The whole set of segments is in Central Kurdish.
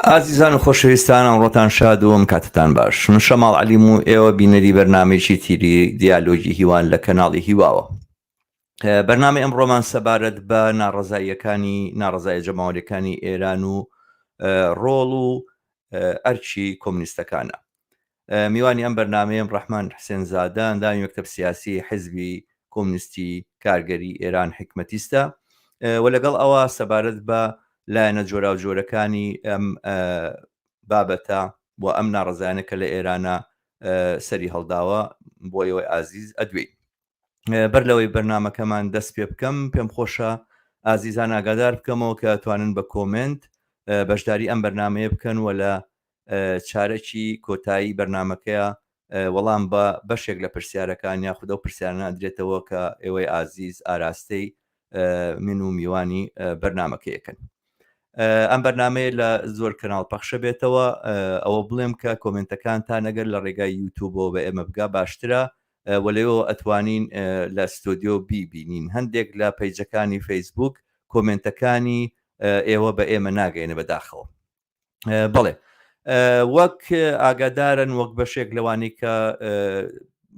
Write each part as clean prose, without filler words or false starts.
ئازیزان و خۆشەویستان ئەمڕۆتان شاد وم کاتتان باش. من شەماڵ عەلیم و ئێوە بینەری بەرنامەیەکی تیری دیالۆجی هیوان لە کەناڵی هیواوە. بەرنامەی ئەمڕۆمان سەبارەت بە ناڕەزایە جەماوەریەکانی ئێران و ڕۆڵ و ئەرکی کۆمونیستەکانە. میوانی ئەم بەرنامەیەم ڕەحمان حسێن زادە، ئەندامی مەکتەب سیاسی حیزبی کۆمونیستی کارگەری ئێران حکمەتیستە، و لەگەڵ ئەوە سەبارەت بە لایەنە جۆرا و جۆرەکانی ئەم بابەتە بۆ ئەم ناڕەزایانە کە لە ئێرانە سەری هەڵداوە بۆ ئێوەی ئازیز ئەدوێ. بەر لەوەی بەرنامەکەمان دەست پێ بکەم، پێم خۆشە ئازیزان ئاگادار بکەمەوە کە توانن بە کۆمنت بەشداری ئەم بەرنامەیە بکەن و لە چارەکی کۆتایی بەرنمەکەیە وەڵام بە بەشێک لە پرسیارەکان یاخودە و پرسیارانە ئەدرێتەوە کە ئێوەی ئازیز ئاراستەی من و میوانی بەرنمەکەیەکەن. ئەم بەرنمەیە لە زۆر کەناڵ پەخشە بێتەوە. ئەوە بڵێم کە کۆمنتەکانتان ئەگەر لە ڕێگای یوتیوبەوە بە ئێمە بگا باشترە، وەلەوە ئەتوانین لە ستۆدیۆ بیبینین. هەندێک لە پەیجەکانی فەیسبوک کۆمنتەکانی ئێوە بە ئێمە ناگەێنە بەداخەوە. بەڵێ وەک ئاگادارن، وەک بەشێک لەوانی کە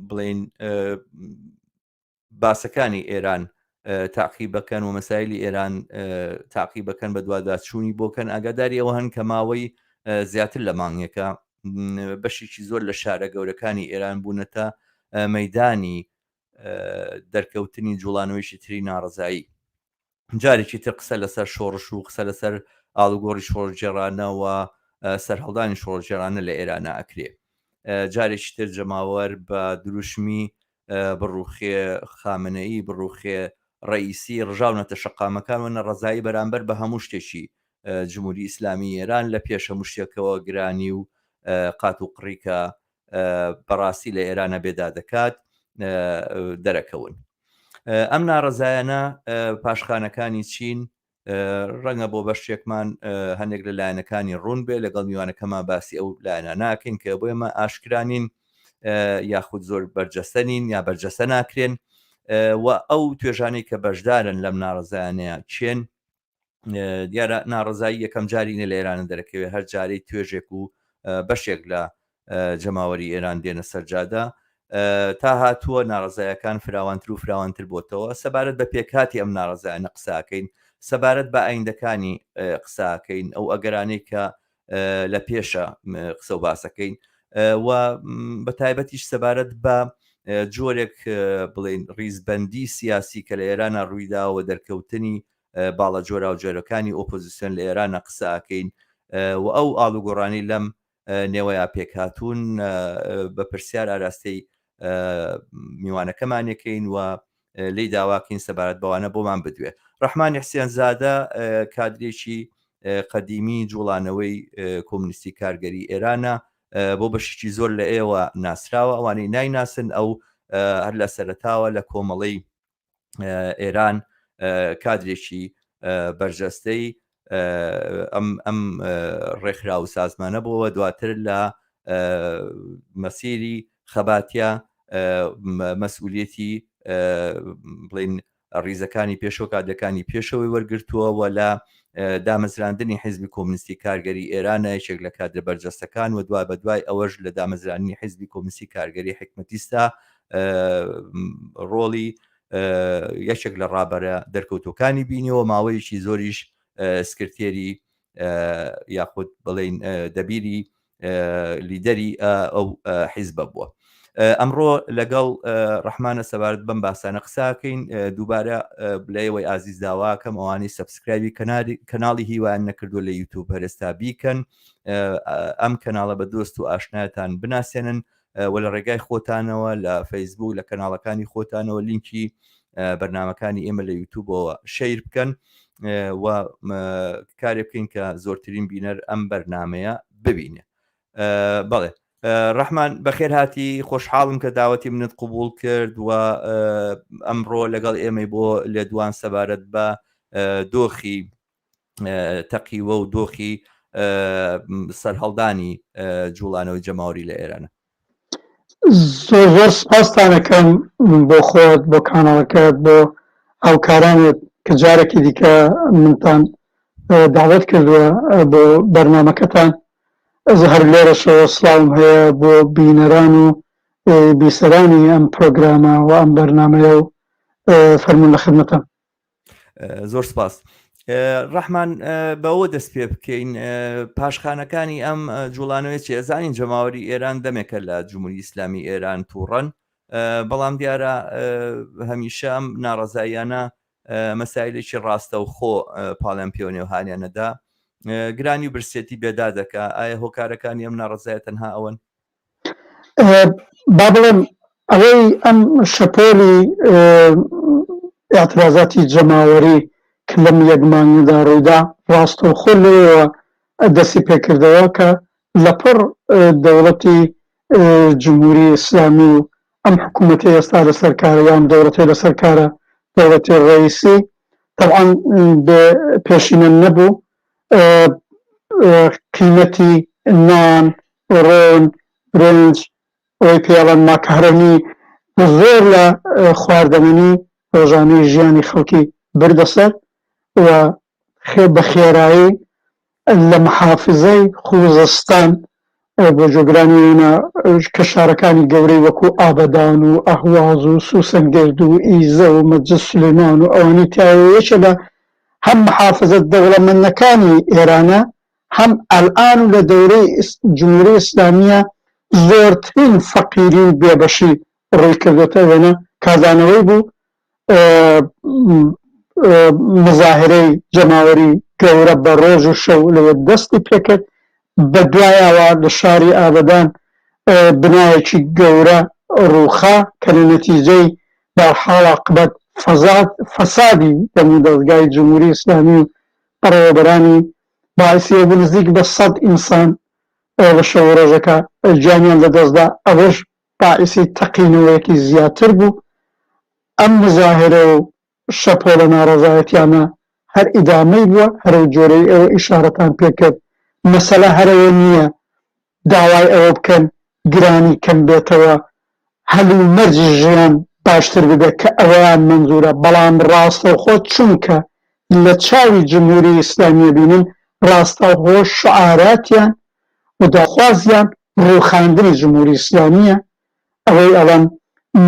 بڵین باسەکانی ئێران تاقیبەکەن و مەسایلی ئێران تاقیبەکەن بە دوواداچوونی بۆکەن، ئاگاداری ئەوە هەن کە ماوەی زیاتر لە مانگێکە بەشێکی زۆر لە شارە گەورەکانی ئێران بوونەتە مەیدانی دەرکەوتنی جوڵانەوەیشی تری ناڕزایی. جارێکی تر قسە لەسەر شۆڕش و قسە لەسەر ئاڵوگۆڕی شۆڕجێڕانە و سەرهەڵدانی شۆڕجێڕانە لە ئێرانە ئەکرێ. جارێکی تر جەماوەر بە دروشمی بڕوخێ خامنەئی، بڕوخێ ڕئیسی ڕژاونەتە شەقامەکان و نەڕەزایی بەرامبەر بە هەموو شتێکی جمهوری ئیسلامی ئێران لە پێش هەموو شتێکەوە گرانی و قات و قڕیکە بەڕاستی لە ئێرانە بێدا دەکات دەرەکەون. ئەم ناڕەزایانە پاشخانەکانی چین ڕەنگە بۆ بەشێکمان هەندێک لە لایەنەکانی ڕوون بێ، لەگەڵ میوانەکەمان باسی ئەو لایەنە ناکەین کە بۆ ئێمە ئاشکرانین یاخود زۆر بەرجەستەنین یا بەرجەستە ناکرێن، و ئەو توێژانەی کە بەشدارن لەم ناڕەزایانەیە چێن. دیارە ناڕەزایی یەکەم جارینە لە ئێرانە دەرەکەوێت، هەر جارەی توێژێک و بەشێک لە جەماوەری ئێران دێنە سەرجادا تا هاتووە ناڕەزایەکان فراوانتر و فراوانتر بۆتەوە. سەبارەت بە پێکاتی ئەم ناڕەزایانە قساکەین، سەبارەت بە ئایندەکانی قساکەین، ئەو ئەگەرانەی کە لە پێشە قسە و باسەکەین، و بە تایبەتیش سەبارەت بە جۆرێک بڵێن ڕیزبەندی سیاسی کە لە ئێرانە ڕوویداوە دەرکەوتنی باڵە جۆرا و جۆرەکانی ئۆپۆزیسیۆن لە ئێرانە قساکەین، و ئەو ئاڵوگۆڕانی لەم نێوەیە پێکهاتوون بە پرسیار ئاراستەی میوانەکەمانەکەین و لی داواکەین سەبارەت بەوانە بۆمان بدوێ. ڕەحمان حسێن زادە کادرێکی قەدیمی جوڵانەوەی کۆمونیستی کارگەری ئێرانە، بۆ بەشێکی زۆر لە ئێوە ناسراوە، ئەوانەی نایناسن ئەو هەر لە سەرەتاوە لە کۆمەڵەی ئێران کادرێکی بەرجەستەی ئەم ڕێکخرا و سازمانە بۆەوە، دواتر لە مەسیری خەباتیا مەسئولیەتی بڵین ڕیزەکانی پێشەوە کادەکانی پێشەوەی وەرگرتووە لە دامەزراندنی حیزبی کۆمونیستی کارگەری ئێرانە، یەکێک لە کادرە بەرجەستەکان، و دوای بە دوای ئەوەش لە دامەزرانی حیزبی کۆمونیستی کارگەری حکمەتیستە ڕۆڵی یەکێک لە ڕابەرە دەرکەوتەکانی بینیەوە، ماوەیەکی زۆریش سکرتێری یاخود بڵین دەبیری لیدەری ئەو حیزبە بووە. ئەمڕۆ لەگەڵ ڕەحمانە سەبارەت بەم باسانە قساکەین. دووبارە بلایەوەی ئازیز داواکەم ئەوانی سەبسکرایبی کەناڵی هیوایان نەکردو لە یوتیوب هەرستا بیکەن، ئەم کەناڵە بە دۆست و ئاشنایەتان بناسێنن، و لە ڕێگای خۆتانەوە لە فەیسبوک لە کەناڵەکانی خۆتانەوە لینکی بەرنامەکانی ئێمە لە یوتیوبەوە شەیر بکەن و کارێ بکەین کە زۆرترین بینەر ئەم بەرنامەیە ببینێ. بەڵێ ڕەحمان بەخێر هاتی، خۆشحاڵم کە داوەتی منت قبول کرد و ئەمڕۆ لەگەڵ ئێمەی بۆ لێدوان سەبارەت بە دۆخی تەقیوە و دۆخی سەرهەڵدانی جوڵانەوەی جەماوەری لە ئێرانە. زۆر زۆر سپاستانەکەم بۆ خۆت، بۆ کاناڵەکەت، بۆ ئەو کارانت کە جارێکی دیکە منتان داوت کردووە بۆ بەرنامەکەتان هەر لێرەشەوە سڵاوم هەیە بۆ بینەران و بیسەرانی ئەم پرۆگرامە و ئەم بەرنامەیە و فەرموون لە خدمەتان. زۆر سپاس. ڕەحمان بەوە دەست پێ بکەین پاشخانەکانی ئەم جوڵانەوەی ئەزانین جەماوەری ئێران دەمێکە لە جمهوری ئیسلامی ئێران تووڕەن، بەڵام دیارە هەمیشە ئەم ناڕەزاییانە مەسایلێکی ڕاستە و خۆ پاڵیان پێوە نێوهانیانەدا گرانی و برسێتی بێدا دەکا. ئایا هۆکارەکانی ئەم ناڕەزایە تەنها ئەوەن؟ با بڵێم ئەوەی ئەم شەپۆلی ئاعترازاتی جەماوەری کە لەم یەک مانگدا ڕوویدا ڕاستەوخۆ لێەوە دەستی پێکردەوە کە لەپڕ دەوڵەتی جمهوری ئیسلامی و ئەم حکوومەتی ئێستا لەسەر کارە یان دەوڵەتی لەسەر کارە دەوڵەتی ڕئیسی طبعاً پێشینە نەبوو قیمەتی نان، ڕۆن، برنج، ئەوەی پێڵەن ماکارۆنی زۆر لە خواردەمەنی ڕۆژانەی ژیانی خەڵکی بردەسەر و بە خێرایی لە محافزەی خوزستان بۆ جۆگرانی کە شارەکانی گەورەی وەکو ئابەدان و ئەهواز و سوسەنگرد و ئیزە و مەجلس سولەیمان و ئەوانی تایەوەیەکە لە هەم محافزە دەوڵەمەندەکانی ئێرانە هەم ئەلئان و لە دەورەی جمهوری ئیسلامیە زۆرترین فەقیری و بێبەشی ڕووی کردوتە وێنە کازانەوەی بوو مزاهرەی جەماوەری گەورە بە ڕۆژ و شەو لەوە دەستی پێکرد بە دوایەوە لە شاری ئابەدان بنایەکی گەورە ڕووخا کە لە نەتیجەی بەرحاڵ عاقبەت فەسادی دەمودەستگای جمهوری ئیسلامی و بەڕێوەبەرانی باعثی بوو نزیک بە 100 ئینسان لە شەو ڕۆژەکە گیانیان لەدەستدا. ئەوەش باعثی تەقینەوەیەکی زیاتر بوو. ئەم مزاهرە و شەپۆلە ناڕەزایەتیانە هەر ئیدامەی بووە، هەرو جۆرەی ئەوە ئیشارەتان پێکرد. مەسەلە هەرەوە نییە داوای ئەوە بکەن گرانی کەم بێتەوە، هەلومەرجی ژیان باشتر ببێت کە ئەوەیان منزورە، بەڵام ڕاستەوخۆ چونکە لە چاوی جمهوری ئیسلامی بینن ڕاستەوخۆ شعاراتیان و داخوازیان ڕووخاندنی جمهوری ئیسلامیە. ئەوەی ئەڵەن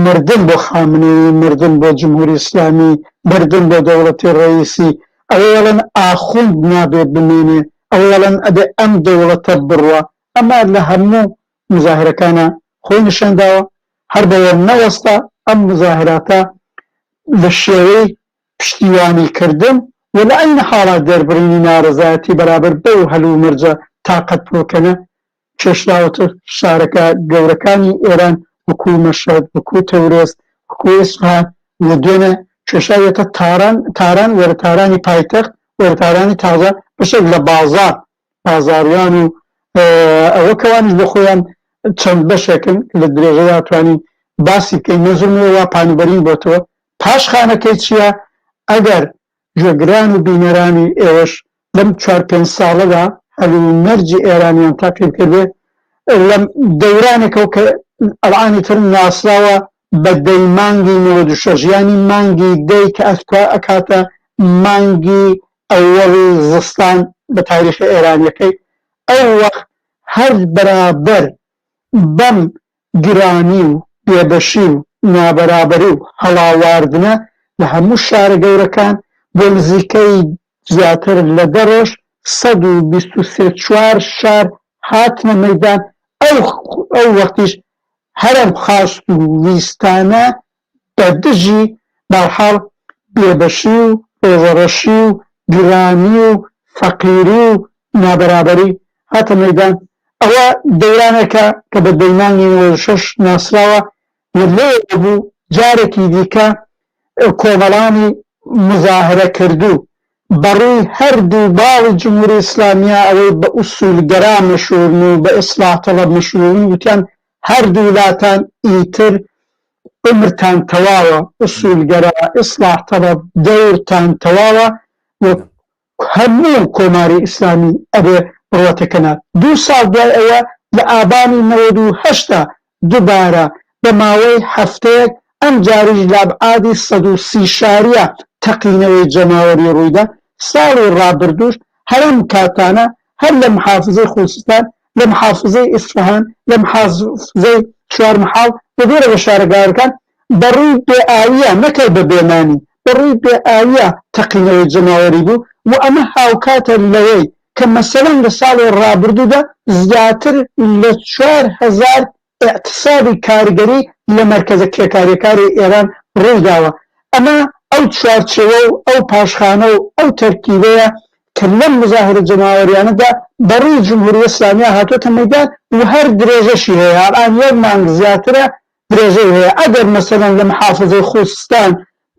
مردن بۆ خامنەی، مردن بۆ جمهوری ئیسلامی، مردن بۆ دەوڵەتی ڕئیسی، ئەوەی ئەڵەن ئاخوند نابێت بمێنێ، ئەوەی ئەڵەن ئەبێ ئەم دەوڵەتە بڕوە. ئەمە لە هەموو مزاهرەکانە خۆی نیشانداوە، هەر بەوە نەوەستا ئەم مزاهراتە لە شێوەی پشتیوانی کردن و لە ئەین حاڵات دەربڕینی ناڕەزایەتی بەرابەر بەو هەلومەرجە تاقەت پۆکەنە چێشراوەتر شارەکە گەورەکانی ئێران وەکو مەشهەد، وەکو تەورۆس، وەکو ئیسفان لە دوێنە کێشاوێتە تاران وەرەتارانی پایتەخت، وەرەتارانی تازە بەشێک لە بازاریان و ئەوە کەوانش بە خۆیان چەند بەشێکن لە درێژەدا توانین باسی بکەین. نەزمەوە پانوبەرین بۆتەوە. پاشخانەکەی چییە؟ ئەگەر گوێگران و بینەرانی ئێوەش لەم 4-5 ساڵەدا هەلومەرجی ئێرانیان تاقیب کردێ لەم دەورانێکەوە کە ئەڵعانی تر ناسراوە بە دەی مانگی 96 ینی مانگی دەی کە ئەکاتە مانگی ئەوەڵی زستان بە تاریخی ئێرانیەکەی، ئەو وەخت هەر بەرابەر بەم گرانی و بێبەشی و نابەرابەری و هەڵاواردنە لە هەموو شارە گەورەکان بۆ نزیکەی زیاتر لە دەڕۆژ 123 شار هاتنە مەیدان. ئەو وەختیش هەرم خاست و ویستانە بە دژی بەرحاڵ بێبەشی و ڕێزەڕەشی و گرانی و فەقیری و نابەرابەری هاتە مەیدان. ئەوە دەورانێکە کە بە دەیمانی 96 ناسراوە. لێ بوو جارێکی دیکە کۆمەڵانی مزاهرە کردو بەڕووی هەردوو باڵی جمهوری ئیسلامیە ئەوەی بە ئوسولگەرا مەشهوورن و بە ئیسلاح تەڵەب مەشهوورن، وتیان هەردوو وڵاتان ئیتر عمرتان تەواوە، ئوسولگەرا ئیسلاح تەڵەب دەورتان تەواوە و هەموو کۆماری ئیسلامی ئەبێ بڕوەتەکەنات. 2 ساڵ دوای ئەوە لە ئابانی 98 دووبارە بە ماوەی هەفتەیەک ئەم جاریش لە ئەبعادی 130 شاریە تەقینەوەی جەماوەری ڕوویدا. ساڵی ڕابردوش هەرم کاتانە هەر لە محافزەی خوزستان لە محافزەی ئیسفەهان لە محافزەی چوارمحاڵ بەبێرە بە شارەگاورەکان بەڕووی بێئاویە نەکەی بە بێمانی بەڕووی بێئاویە تەقینەوەی جەماوەری بوو و ئەمە هاوکاتە لەوەی کە مەسەلەن لە ساڵی ڕابردوودا زیاتر لە 4000 اقتصادی کارگەری لە مەرکەزە کێکاریەکاری ئێران ڕوویداوە ئەمە ئەو چوارچێوە و ئەو پاشخانە و ئەو تەرکیبەیە کە لەم مزاهرە جەماوەریانەدا بەڕووی جمهوریە ئیسلامیە هاتووەتە مەیدان و هەر درێژەشی هەیە ئەڵان یەک مانگ زیاترە درێژەی هەیە ئەگەر مەسەلەن لە محافزەی خوزستان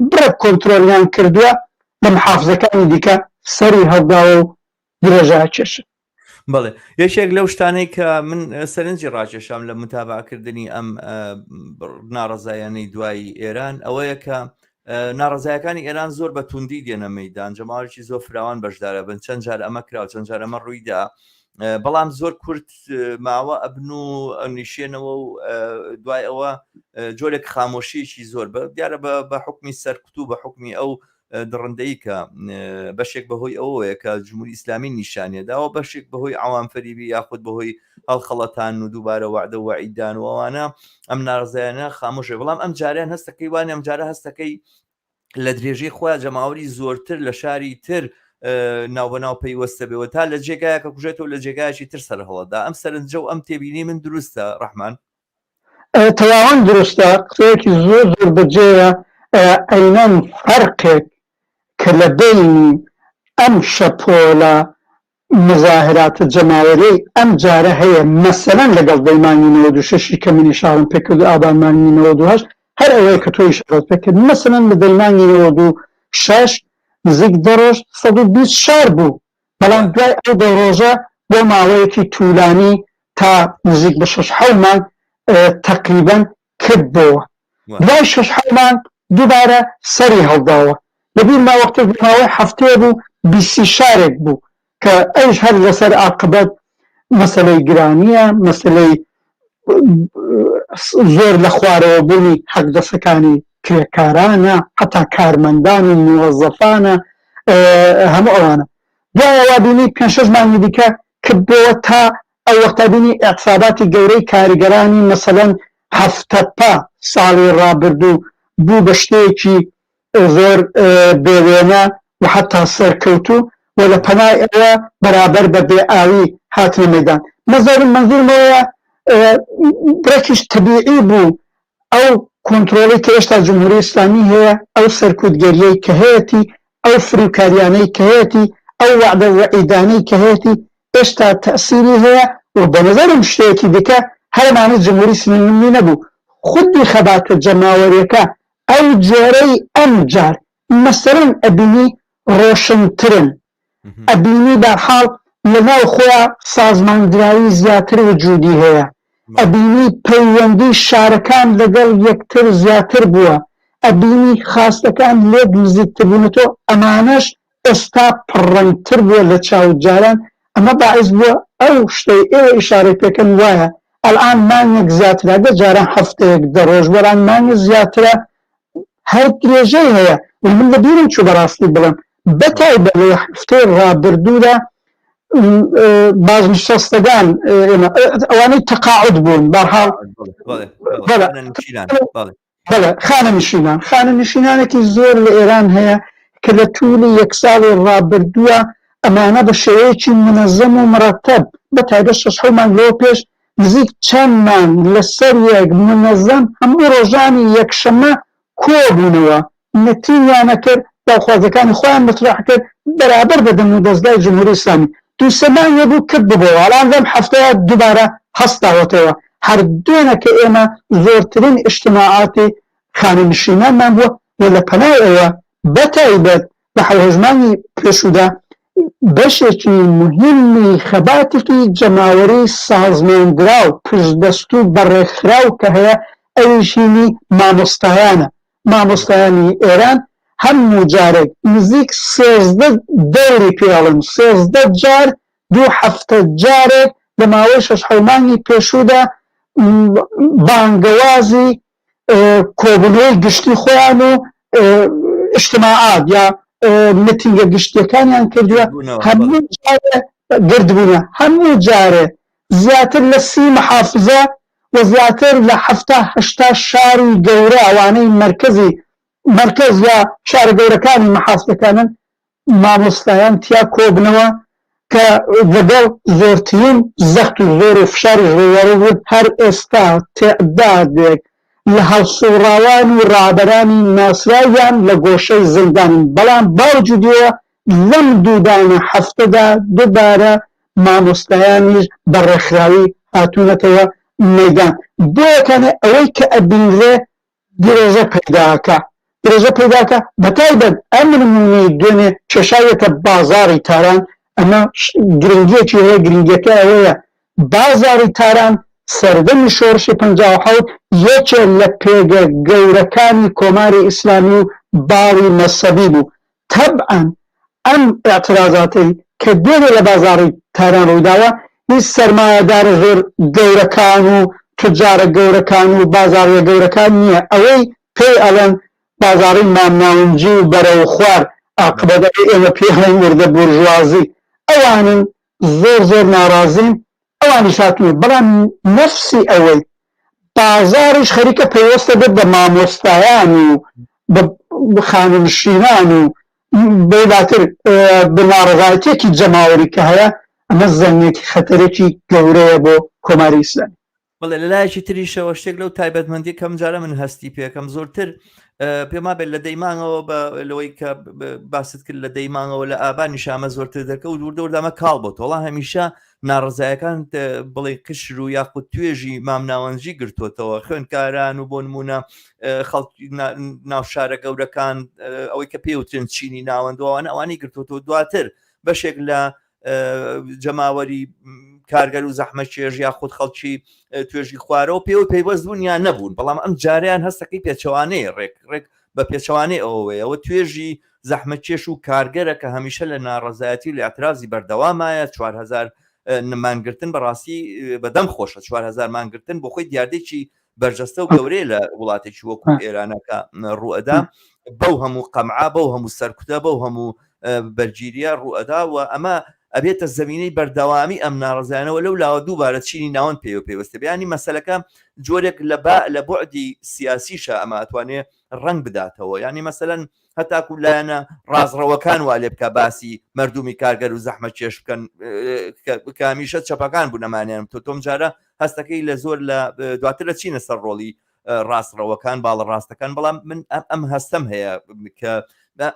بڕە کۆنترۆلیان کردووە لە محافزەکانی دیکە سەری هەڵداوە و درێژە کێشن. بەڵێ یەکێک لەو شتانەی کە من سەرنجی ڕاکێشام لە متابعکردنی ئەم ناڕەزایانەی دوای ئێران ئەوەیە کە ناڕەزایەکانی ئێران زۆر بە توندی دێنە مەیدان جەماوەێکی زۆر فراوان بەشدارە بن چەند جار ئەمە کرا و چەند جار ئەمە ڕوویدا بەڵام زۆر کورت ماوە ئەبن و نیشێنەوە و دوای ئەوە جۆرێک خامۆشیەکی زۆر دیارە بە حکمی سەرکوت و بە حکمی ئەو دڕندەی کە بەشێک بەهۆی ئەوەیە کە جمهوری ئیسلامی نیشانێداوە بەشێک بەهۆی عوام فەریبی یاخود بەهۆی هەڵخەڵەتان و دووبارە وعدە و وعیدان و ئەوانە ئەم ناڕزایانە خامۆشە بەڵام ئەم جاریان هەستەکەی وانە ئەم جارە هەستەکەی لە درێژەی خۆیان جەماوەری زۆرتر لە شاری تر ناوبەناو پەیوەستە بێەوە تا لە جێگایە کە کوژێتەوە لە جێگایکی تر سەر هەڵەدا ئەم سەرنجە و ئەم تێبینی من دروستە ڕەحمان تەواوان دروستە قسەیەکی زۆر زۆر بەجێیە ئەینەن فەرقێک کە لە بینی ئەم شەپۆلە مزاهراتە جەماوەری ئەم جارە هەیە مەسەلەن لەگەڵ دەیمانی 96 کە منی شارم پێکرد و ئابانمانی 98 هەر ئەوەیە کە تۆی شارەت پێکرد مەسەلەن لە دەیمانی 96 نزیک دەڕۆژ 120 شار بوو بەڵام دوای ئەو دەڕۆژە بۆ ماوەیەکی توولانی تا نزیک بە 6 مانگ تقریبا کردبەوە دوای 6 مانگ دووبارە سەری هەڵداوە لەبیر ماوەختە ماوەی هەفتەیە بوو 20 شارێک بوو کە ئەوش هەر لەسەر عاقبەت مەسەلەی گرانیە مەسەلەی زۆر لە خوارەوە بوونی حەقدەسەکانی کرێکارانە حتا کارمەندانی موەزەفانە هەموو ئەوانە دوایەوە بینی 5-6 مانگی دیکە کردەوە تا ئەو وەختە بینی ئەقساباتی گەورەی کاریگەرانی مەسەلەن هەفتەپا ساڵی ڕابردوو بوو بە شتێکی زۆر بێوێنە و حتا سەرکەوتوو و لە پەنای ئەوە بەرابەر بە بێئاوی هاتنە مەیدان منزورمەوەیە بڕێکیش تەبیعی بوو ئەو کۆنترۆڵی کە ئێستا جمهوری ئیسلامی هەیە ئەو سەرکوتگەریەی کە هەیەی ئەو فریوکاریانەی کە هەیەی ئەو وعدە وعیدانەی کە هەیەی ئێستا تەسیری هەیە و بەنظرم شتێکی دیکە هەرمانە جمهوری ئیسلامی نەبوو خودی خەباتە جەماوەریەکە ئەو جۆرەی ئەم جار مەسەلەن ئەبینی ڕۆشنترن ئەبینی بەحاڵ لەناو خۆیان سازماندراوی زیاتر وجودی هەیە ئەبینی پەیوەندی شارەکان لەگەڵ یەکتر زیاتر بووە ئەبینی خاستەکان لێک نزیکتر بوونەتەوە ئەمانەش ئێستا پڕەنگتر بووە لە چاوجاران ئەمە باعث بووە ئەو شتەی ئێوە ئیشارەی پێکەن وایە ئەلان مانگێک زیاترە جاران هەفتەیەک دەڕۆژ وەران مانگی زیاترە هەر درێژەی هەیە و من لەبیرم چوو بەڕاستی بڵم بەتایبەت لە هەفتەی ڕابردوودا بازنشستەکان ئەوانەی تەقاعد بوون بەرحاڵ خانە نشینانێکی زۆر لە ئێران هەیە کە لە توولی یەک ساڵی ڕابردووە ئەمانە بە شێوەیەکی منەزەم و مرەتەب بەتایبەت 6 مانگ لەوە پێش نزیک چەند مانگ لەسەر یەک منەزەم هەموو ڕۆژانی یەکشەمە کۆبوونەوە نەتیوانە کرد داوخوازەکانی خۆیان مطرح کرد بەرابەر بە دەم و دەستگای جمهوری ئیسلامی دووسەمانیە بوو کرد ببەوە ئەڵان لەم هەفتەیە دووبارە هەستاوەتەوە هەردوێنە کە ئێمە زۆرترین ئیجتیماعاتی خانەنشینانمان بووە و لە پەنای ئەوە بەتایبەت لە حەوهەژمانی پێشوودا بەشێکی مهمی خەباتێکی جەماوەری سازماندراو پشتدەست و بەڕێکخراو کە هەیە ئەویشینی مامۆستایانە مامۆستایانی ئێران هەموو جارێک نزیک 13 دەوری پێڵم 13 جار 2 هەفتە جارێک لە ماوەی 6 مانگی پێشوودا بانگەوازی کۆبوونەوەی گشتی خۆیان و اجتماعات یا متینگە گشتیەکانیان کردووە هەموو جارە گردبوونە هەموو جارێ زیاتر لە 30 محافزە و زیاتر لە 70-80 شاری گەورە ئەوانەی مرکز یا شارە گەورەکانی محافزەکانن مامۆستایان تیا کۆبنەوە کە لەگەڵ زۆرترین زەخت و زۆر و فشاری ژێوەڕە بوون هەر ئێستا تێعدادێک لە هەڵسوڕاوان و ڕابەرانی ناسراویان لە گۆشەی زیندانن بەڵام باوجودیەوە لەم دوودانە هەفتەدا دووبارە مامۆستایانیش بەڕێکخراوی هاتوونەتەوە مەیدان بۆیەکانێ ئەوەی کە ئەبینرێ درێژە پەیداکە بەتایبەت ئەم نمونەی دوێنێ کێشاوێتە بازاڕی تاران ئەمە گرنگیەکی هەیە گرنگیەکە ئەوەیە بازاڕی تاران سەردەمی شۆڕشی 57 یەکێ لە پێگە گەورەکانی کۆماری ئیسلامی و باڵی مەسەبی بوو تەبعەن ئەم ئاعترازاتی کە دوێنێ لە بازاڕی تاران ڕوویداوە هیچ سەرمایەدارە زۆر گەورەکان و تجارە گەورەکان و بازاڕیە گەورەکان نییە ئەوەی پێی ئەڵێن بازاڕی مامناونجی و بەرەو خوار عاقبەتەکەی ئێمە پێڵێن وردە بورژوازی ئەوانن زۆر ناڕازین ئەوانی هاتوون بەڵام نەفسی ئەوەی بازاڕیش خەریکە پەیوەستە بێت بە مامۆستایان و بە خانوشینان و بێباتر بە ناڕەزایەتێکی جەماوەری کە هەیە ئەمە زەنگێکی خەتەرێکی گەورەیە بۆ کۆماری ئیسلامی بەڵێ لە لایەکی تریشەوە شتێک لەو تایبەتمەندی کەم جارە من هەستی پێکەم زۆرتر پێما بێت لە دەیمانەوە بە لەوەی کە باست کرد لە دەیمانەوە لە ئابانی شامە زۆرتر دەکە و دووردەوردامە کاڵ بۆ تۆڵا هەمیشە ناڕزایەکان بڵێ کشر و یاخود توێژی مامناوەنجی گرتوتەوە خوێندکاران و بۆ نمونە خەڵکی ناوشارە گەورەکان ئەوەی کە پێوترن چینی ناوەندەوەوان ئەوانی گرتوتەوە دواتر بەشێک لە جەماوەری کارگەر و زەحمە چێژ یاخود خەڵکی توێژی خوارەوە پێوە پەیوەست بوونیان نەبوون بەڵام ئەم جاریان هەستەکەی پێچەوانەیە ڕێک بە پێچەوانەی ئەوەیە ئەوە توێژی زەحمە چێش و کارگەرە کە هەمیشە لە ناڕەزایەتی و لە ئەترازی بەردەوامایە 4000 مانگرتن بەڕاستی بەدەم خۆشە 4000 مانگرتن بۆ خۆی دیاردێکی بەرجەستە و گەورەیە لە وڵاتێکی وەکو ئێرانەکە ڕوئەدا بەو هەموو قەمعا بەو هەموو سەرکوتە بەو هەموو بەرگیریە ڕوئەدا و ئەمە ئەبێتە زمینەی بەردەوامی ئەم ناڕزانەوە لەو لاوە دووبارە چینی ناوەند پێوەستە بیانی مەسەلەکە جۆرێک لە بۆعدی سیاسیشە ئەمە ئەتوانێت ڕنگ بداتەوە ینی مەسەلەن هەتاکو لایەنە ڕازڕەوەکان وا لێ بکە باسی مردمی کارگەر و زەحمە چێش بکەن کامیشە چەپەکان بوو نەمانێنم تۆم جارە هەستەکەی لە زۆر لە دواتر لە چینە سەر ڕۆڵی ڕاستڕەوەکان باڵە ڕاستەکان بەڵام من ئەم هەستەم هەیە کە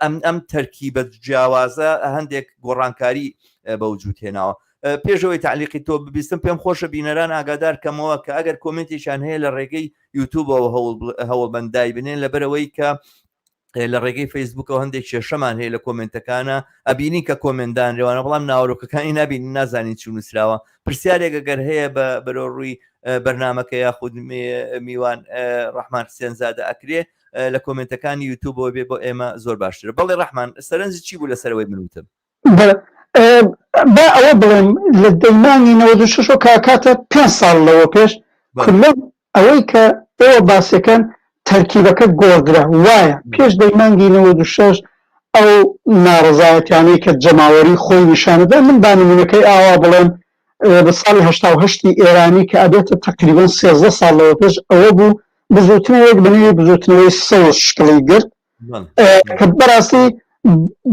ئەم تەرکیبە جیاوازە هەندێک گۆڕانکاری بەوجود هێناوە پێشەوەی تعلیقی تۆ ببیستم پێم خۆشە بینەران ئاگادار کەمەوە کە ئەگەر کۆمنتێکیان هەیە لە ڕێگەی یوتیوبەوە هەوڵبەندای بنێن لەبەرەوەی کە لە ڕێگەی فەیسبوکەوە هەندێک کێشەمان هەیە لە کۆمنتەکانە ئەبینی کە کۆمنتدان ڕێوانە بەڵام ناوەڕۆکەکانی نبینی نازانین چی نووسراوە پرسیارێکە گەر هەیە بەرەو ڕووی بەرنامەکە یاخود میوان ڕەحمان حسێنزادە ئەکرێ لە کۆمنتەکانی یوتیوبەوە بێ بۆ ئێمە زۆر باشترە بەڵێ ڕەحمان سەرنجی چی بوو لەسەرەوەی منوتم با ئەوە بڵێم لە دەیمانی 96 کاکاتە 5 ساڵ لەوە پێش ئەوەی کە ئێوە باسەکەن تەرکیبەکە گۆڕدرا وایە پێش دەیمانگی 96 ئەو ناڕزایەتیانەی کە جەماوەری خۆی نیشانەدا من بانمونەکەی ئاوا بڵێم بە ساڵی 1970 ئێرانی کە ئەبێتە تقریبا 13 ساڵ لەوە پێش ئەوە بوو بزوتنەوەیەک بنێ بزوتنەوەی سەوز شکڵی گرت کە بەڕاستی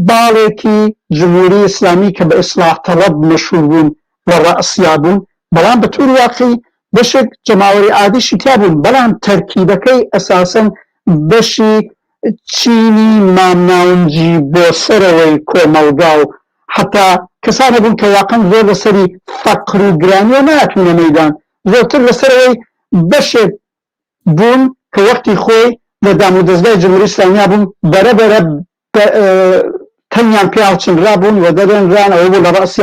باڵێکی جمهوری ئیسلامی کە بە ئیسلاح تەڵەب مەشهور بوون لە ڕائسیا بوون بەڵام بە تووری واقعی بەشێک جەماوەری عادیشی تیا بوون بەڵام تەرکیبەکەی ئەساسەن بەشی چینی مامناونجی بۆ سەرەوەی کۆمەلگا و حتا کەسانە بوون کە واقعا زۆر لەسەری فەقر و گرانیە ناتوونە مەیدان زۆرتر لەسەرەوەی بەشێک بوون کە وەختی خۆی لە دام و دەستگای جمهوری ئیسلامیا بوون بەرەبەرە تەنیان پیاوچنرا بوون و دەرێنران ئەوە بوو لە ڕاستی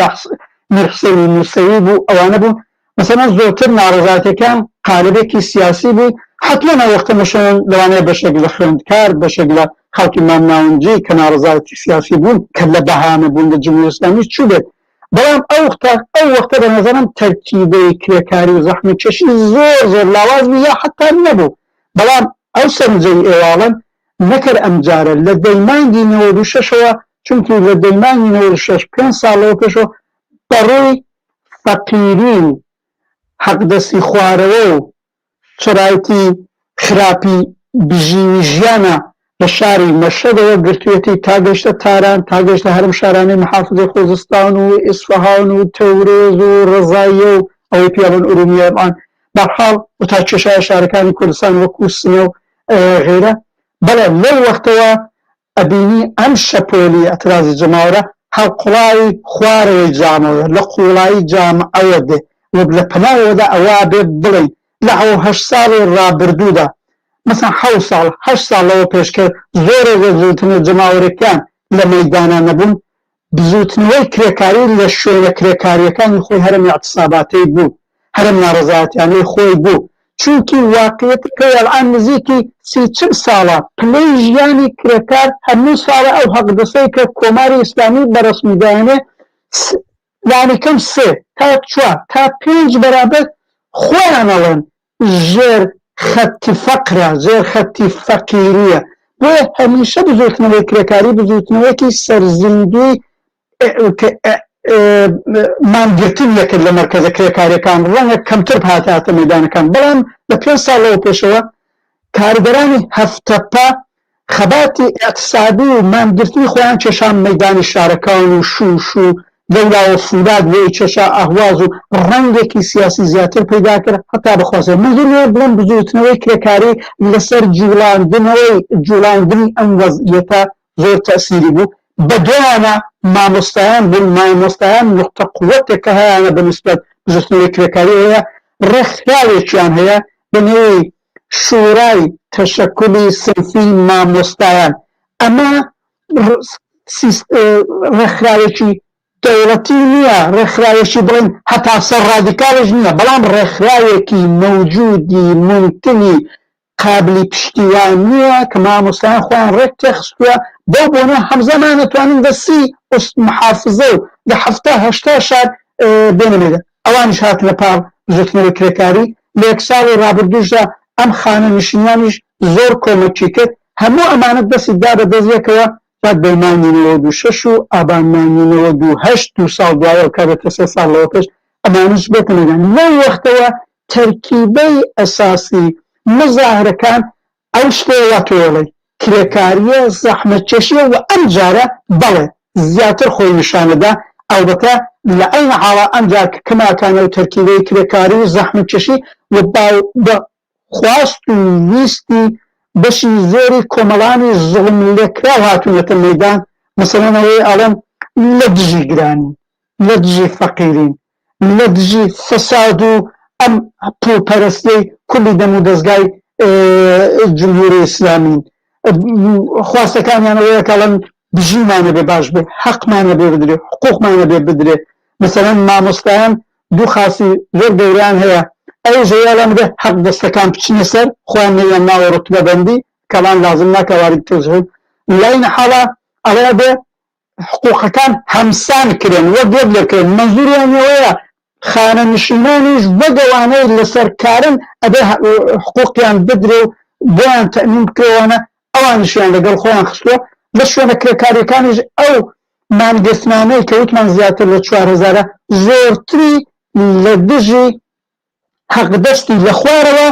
میرحسێنی موسەوی بوو ئەوانە بوون مثلا زۆرتر ناڕزایەتەکان قالبێکی سیاسی بوو حتما وەختە مەشەن لەوانەیە بەشێک لە خوێندکار بەشێک لە خەڵکی مامناونجی کە ناڕزایەتی سیاسی بوون کە لە بەهانە بوون لە جمهوری ئیسلامی چوو بێت بەڵام ئەو وەختە بە نەزەرم تەرکیبەی کرێکاری و زەحمە چێشی زۆر لاواز بوو یا حتا نەبوو بەڵام ئەو سەرنجەی ئێواڵەن نەکرد ئەم جارە لە دەیمانگی 96ەوە چونکی لە دەیمانی 96 ساڵەوە پێشەوە بەڕووی فەقیرین حەقدەستی خوارەوە و چڕایەتی خراپی بژینی ژیانە لە شاری مەشەدەوە گرتوێتی تا گەیشتە تاران، تا گەیشتە هەرم شارانەی محافزەی خۆزستان و ئیسفەهان و تەورێز و ڕەزاییە و ئەوەی پیاوەن ئورومیەمان بەرحاڵ و تا کێشایە شارەکانی کوردستان وەکو سنە و غێرە. بەڵێ لەو وەختەوە ئەبینی ئەم شەپۆلی ئەترازی جەماوەرە هەڵقوڵایی خوارەوەی جامەوە لە قوڵایی جامعەوە دێ وەک لە پەناوەدا ئەوە بێ بڵێن لە 7 ساڵی ڕابردوودا مثلا 7 ساڵەوە پێشکە زۆرە زووتنە جەماوەرەکان لە مەیدانە نەبوون، بزوتنەوەی کرێکاری لە شوێنە کرێکاریەکانی خۆی هەرم اعتصاباتەی بوو، هەرم ناڕەزایەتیانەی خۆی بوو، چونکی واقعیەتەکە ئەڵعان نزیکی 30 ساڵە پلەی ژیانی کرێکار هەموو ساڵە ئەو حەقدەسەی کە کۆماری ئیسلامی بەڕەسمیدایانێ یانیکەم 3 تا 4 تا 5 بەرابەر خۆیان ئەڵێن ژێر خەتی فەقرە، ژێر خەتی فەقیریە. بۆیە هەمیشە بزوتنەوەی کرێکاری بزوتنەوەیەکی سەرزیندوی مانگرتن یەکرد لە مەرکەزە کرێکاریەکان، ڕەنگە کەمتر هاتە مەیدانەکان، بەڵام لە 5 ساڵەوە پێشەوە کارگەرانی هەفتەپە خەباتی اقتصادی و مانگرتنی خۆیان کێشان مەیدانی شارەکان و شوش و لەولاوە فولاد بۆی کێشا ئەهواز و ڕەنگێکی سیاسی زیاتر پەیدا کرد هەتا بخوازێ منزور بڵم بزوتنەوەی کرێکاری لەسەر جوڵاندنی ئەم وەزعیەتە زۆر تەسیری بوو. بەدوایانە مامۆستایان بوون، مامۆستایان نقطە قووەتێکە هەیەە بەنسبەت بزوتنەوەی کرێکاری هەیە، ڕێکخراوێکیان هەیە بەنێوەی شورای تەشەکولی سنفی مامۆستایان. ئەمە ڕێکخراوێکی دەوڵەتی نییە، ڕێکخراوێکی بڵێن هەتا سەر ڕادیکالش نییە، بەڵام ڕێکخراوێکی مەوجودی ممکنی قابلی پشتیوان نییە کە مامۆستایان خۆیان ڕێک تێخستووە. بەو بۆنە هەمزەمان نەتوانین بە 30 محافزە و لە 70-80 شار بێنەمێدە. ئەوانیش هاتنە پاڵ بزوتنەوەی کرێکاری. لە 1 ساڵی ڕابردووشدا ئەم خانە نشینیانیش زۆر کۆمەکی کرد. هەموو ئەمانەت دەستی دا بە دەستێکەوە تا دەیمانی 96 و ئابانمانی 98 2 ساڵ دوایە کە بێتە 3 ساڵەوە پێش ئەمانش بێتەمەدان. لەو وەختەوە تەرکیبەی ئەساسی مەزاهرەکان ئەو شتەیە تۆڵی کرێکاریە زەحمەتکێشیە و ئەم جارە بەڵێ زیاتر خۆی نیشانەدا. ئەوبەتە لە ئەین حاڵە ئەمجار کە کەماکانە و تەرکیبەی کرێکاری و زەحمەتکێشی و بە خواست و ویستی بەشی زۆری کۆمەڵانی زوڵم لێکراو هاتوونەتە مەیدان. مەسەڵەن ئەوەی ئەڵێن لە دژی گرانی، لە دژی فەقیرین، لە دژی فەساد و ئەم پوڵپەرستەی کولی دەم و دەستگای جمهوری ئیسلامین خواستەکانیان ئەوەیە کەڵەن بژیمانە بێ باش بێ، حەقمانە بێ بدرێ، حقوقمانە بێ بدرێ. مەسەڵەن مامۆستایان دوو خاسی زۆر گەوریان هەیە، ئەو ژەیاڵان بێ حەق دەستەکان بچنە سەر خۆیان نەیان ناوە ڕوتبەبەندی کەڵان لازم ناکە وارد تەجهیل. لای نەحاڵە ئەڵێ بێ حقوقەکان هەمسان کرێن وە گێب لێکرێن. مەنزوریان ئەوەیە خانە نشینانیش بەگەوانەی لەسەر کارن ئەبێ حقوقیان بدرێ و بۆیان تەمین بکرێوانە. ئەوانیشیان لەگەڵ خۆیان خستووە. لە شوێنە کرێکاریەکانیش ئەو مانگەستنانەی کە وتمان زیاتر لە 4000 زۆرتری لە دژی حەقدەستی لە خوارەوە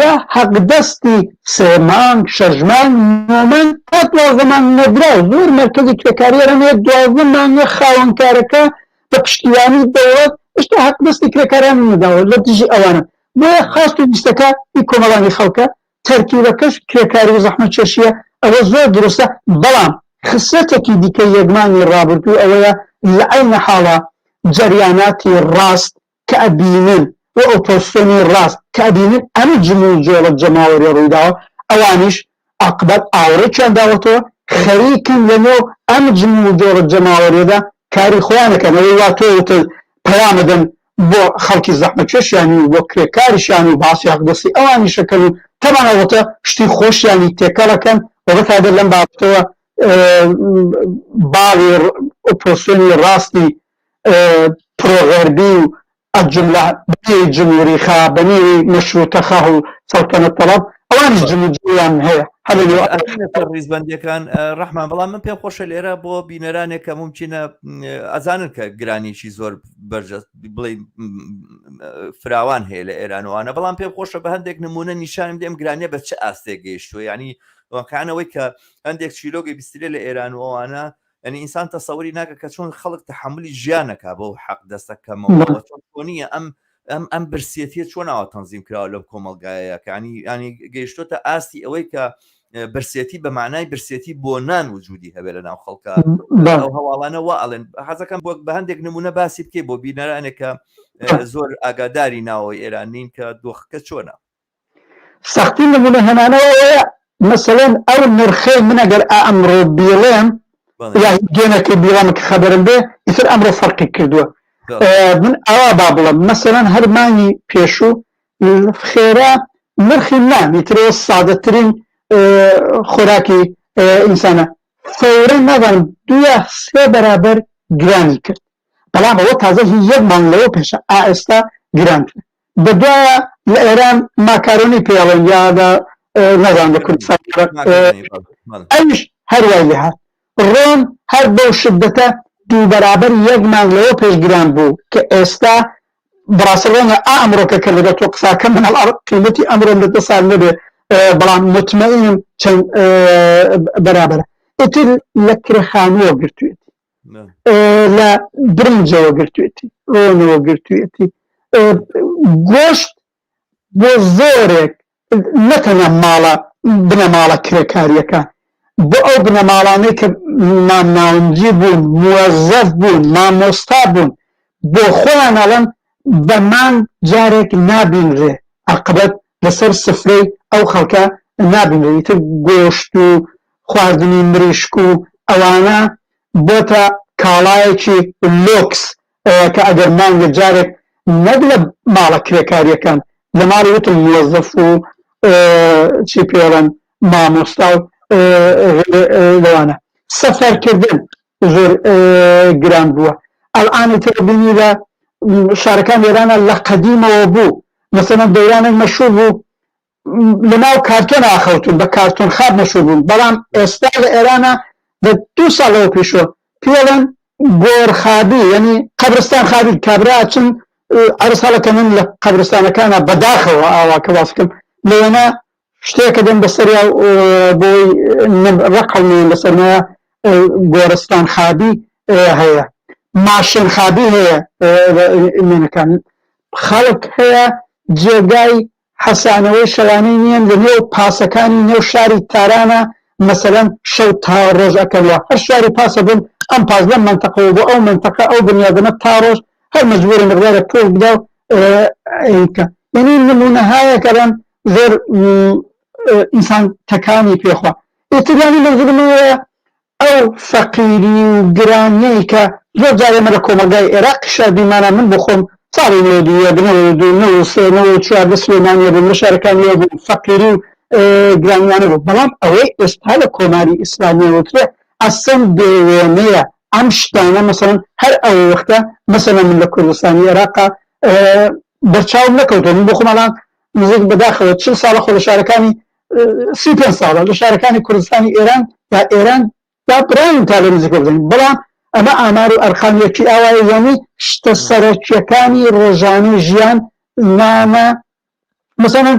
یا حەقدەستی 3 مانگ 6 مانگ 9 مانگ تا 12 مانگ نەدراو. زۆر مەرکەزی کرێکاریەرەنێ 12 مانگە خاوەنکارەکە بە پشتیوانی دەوڵەت هێشتا حەقدەستی کرێکاریان نەداوە لە دژی ئەوانە. بۆیە خاست و ویستەکە کۆمەڵانی خەڵکە تەرکیبەکەش کرێکاری و زەحمەتکێشیە. ئەوە زۆر دروستە، بەڵام خسەتێکی دیکە یەکمانی ڕابردوو ئەوەیە لە ئەینە حاڵە جەریاناتی ڕاست کە ئەبینن و ئۆپۆزیسیۆنی ڕاست کە ئەبینن ئەم جموو جۆڵە جەماوەری ڕوویداوە ئەوانیش عاقبەت ئاوڕێکیان داوەتەوە خەریکن لەنێو ئەم جموو جۆڵە جەماوەریەدا کاری خۆیانەکەن. ئەوەی وا تۆ پەیامەدەن بۆ خەڵکی زەحمەتکێشیانی و بۆ کرێکاریشیان و باسی حەقدەستی ئەوانیشەکەن و تەمانەوەتە شتی خۆشیانی تێکەڵەکەن وەبەتادە لەم بابەتەوە باڵی ئۆپۆزیسیۆنی ڕاستی پرۆغەربی و الجملة جمهوری خواه بنیوی مشروطه خواه و سلطنت طلب ئەوانیش جمهوریان هەیە. ئەمینەکە ڕیزبەندیەکان ڕەحمان بەڵام من پێم خۆشە لێرە بۆ بینەرانێک کە ممکنە ئەزانن کە گرانیشی زۆر بەرجە بڵێ فراوان هەیە لە ئێرانوانە بەڵام پێم خۆشە بە هەندێک نمونە نیشانم دێم گرانیە بە چه ئاستێک گەیشتووە ینی واقعانەوەی کە هەندێک چیرۆگەی بیسترێ لە ئێرانوانە ئەنی ئینسان تەسەوری ناکە کە چۆن خەڵک تەحملی ژیانەکە بۆ حەق دەستەکەمەوە چۆن نیە ئەم برسیەتیە چۆن ئاوا تەنزیم کراوە لەم کۆمەلگایەکە ینی گەیشتۆتە ئاستی ئەوەی کە برسێتی بە معنای برسێتی بۆ نان وجودی هەبێ لە ناو خەڵکە ئەو هەواڵانە وا ئەڵێن حەزەکەم بە هەندێک نمونە باسی بکەی بۆ بینەرانێکە زۆر ئاگاداری ناوەوەی ئێران نین کە دۆخەکە چۆنە سەختی نمونە هەنانەوەیە مەسەڵەن ئەو نرخەی من ئەگەر ئەمڕۆ بیڵێم یا گێنەکەی بیڵامە کە خەبەرم بێ ئیتر ئەمڕۆ فەرقی کردووە من ئەوا با بڵم مەسەڵەن هەرمانی پێشوو خێرا نرخی نان ئیترەوە سادەترین خۆراکی ئینسانە فەورە نەدانم دوە سێ بەرابەر گرانی کرد بەڵام ئەوە تازە هیچ یەک مانگ لەوە پێشە ئێستا گرانتر بەدوایە لە ئێران ماکارۆنی پێڵێن یادا نەزان لە کوردستان ئەویش هەروای لێ هات ڕۆم هەر بەو شدەتە دوو بەرابەر یەک مانگ لەوە پێش گران بوو کە ئێستا بڕاستەوەیە ئەمڕۆکە کە لەگەڵ تۆ قساکە من قیمەتی ئەمڕۆم لە 2 سال نەبێ بەڵام مطمئنم چەند بەرابەرە ئیتر لە کرێخانەوە گرتوێتی لە برنجەوە گرتوێتی ڕۆنەوە گرتوێتی گۆشت بۆ زۆرێک نەتەنە ماڵە بنەماڵە کرێکاریەکان بۆ ئەو بنەماڵانەی کە مامناونجی بوون موەزەف بوون مامۆستا بوون بۆ خۆیان ئەڵەن بەمان جارێک نابینرێ عەقبەت لەسەر سفرەی ئەو خەڵکە نابینرێ ئیتر گۆشت و خواردنی مریشک و ئەوانە بۆتە کاڵایەکی لۆکس کە ئەگەر مانگە جارێک نەک لە ماڵە کرێکاریەکان لە ماڵی وتم موەزەف و چی پێڵەن مامۆستا و لەوانە سەفەرکردن زۆر گران بووە ئەڵئانی تر بینی لە شارەکان ئێرانە لە قەدیمەوە بوو مەسەڵەن دەورانێک مەشهوور بوو لە ناو کارتۆن ئاخەوتون بە کارتۆن خاب مەشهوور بوون بەڵام ئێستا لە ئێرانە لە 2 ساڵەوە پێشوە پێڵەن گۆڕخابی یعنی قەبرستان خابی کابرا چن عرس هەڵەکە من لە قەبرستانەکانە بەداخەوە ئاواکە باسکەم لەوێنە شتێکە دەم بەسەریا بۆی ڕقڵنیان لەسەرمایە گۆرستان خابی هەیە ماشێن خابی هەیە مێنەکان خەڵک هەیە جێگای حەسانەوەی شەوانەی نیەن لە نێو پاسەکانی نێو شاری تارانە مەسەڵەن شەو تا ڕۆژ ئەکەنەوە هەر شاری پاسە بن ئەم پاس لەم منتەقەوە بۆ ئەو منتەقە ئەو بنیادنە تا ڕۆژ هەر مەجبوری مقدارە پۆل بدا و ئەیکە یعنی نمونەهایەکەن زۆر ئینسان تەکانی پێخوا ئێترانی لەزرمەوە ئەو فەقیری و گرانیەی کە زۆر جارێ مە لە کۆمەلگای عێراق شادیمانە من بۆ خۆم ساڵی 1994 سلێمانیە بووم لە شارەکانیە بوو فەقیری و گرانیانە بوو بەڵام ئەوەی ئێستا لە کۆماری ئیسلامیەوەترێ ئەسەن بێوێنەیە ئەم شتانە مەسەڵەن هەر ئەو وەختە مەسەڵەن من لە کوردستانی عێراقا بەرچاوم نەکەوتۆ من بۆ خۆمەڵان نزیک بەداخەوە 40 ساڵە خۆ لە شارەکانی 35 ساڵە لە شارەکانی کوردستانی ئێران یا ئێران یا برایم تا لە نزیکە بزانین بەڵام ئەمە ئامار و ئەرخانیەکی ئاوایە یعنی شتە سەرەکیەکانی ڕۆژانەی ژیان نامە مەسەڵەن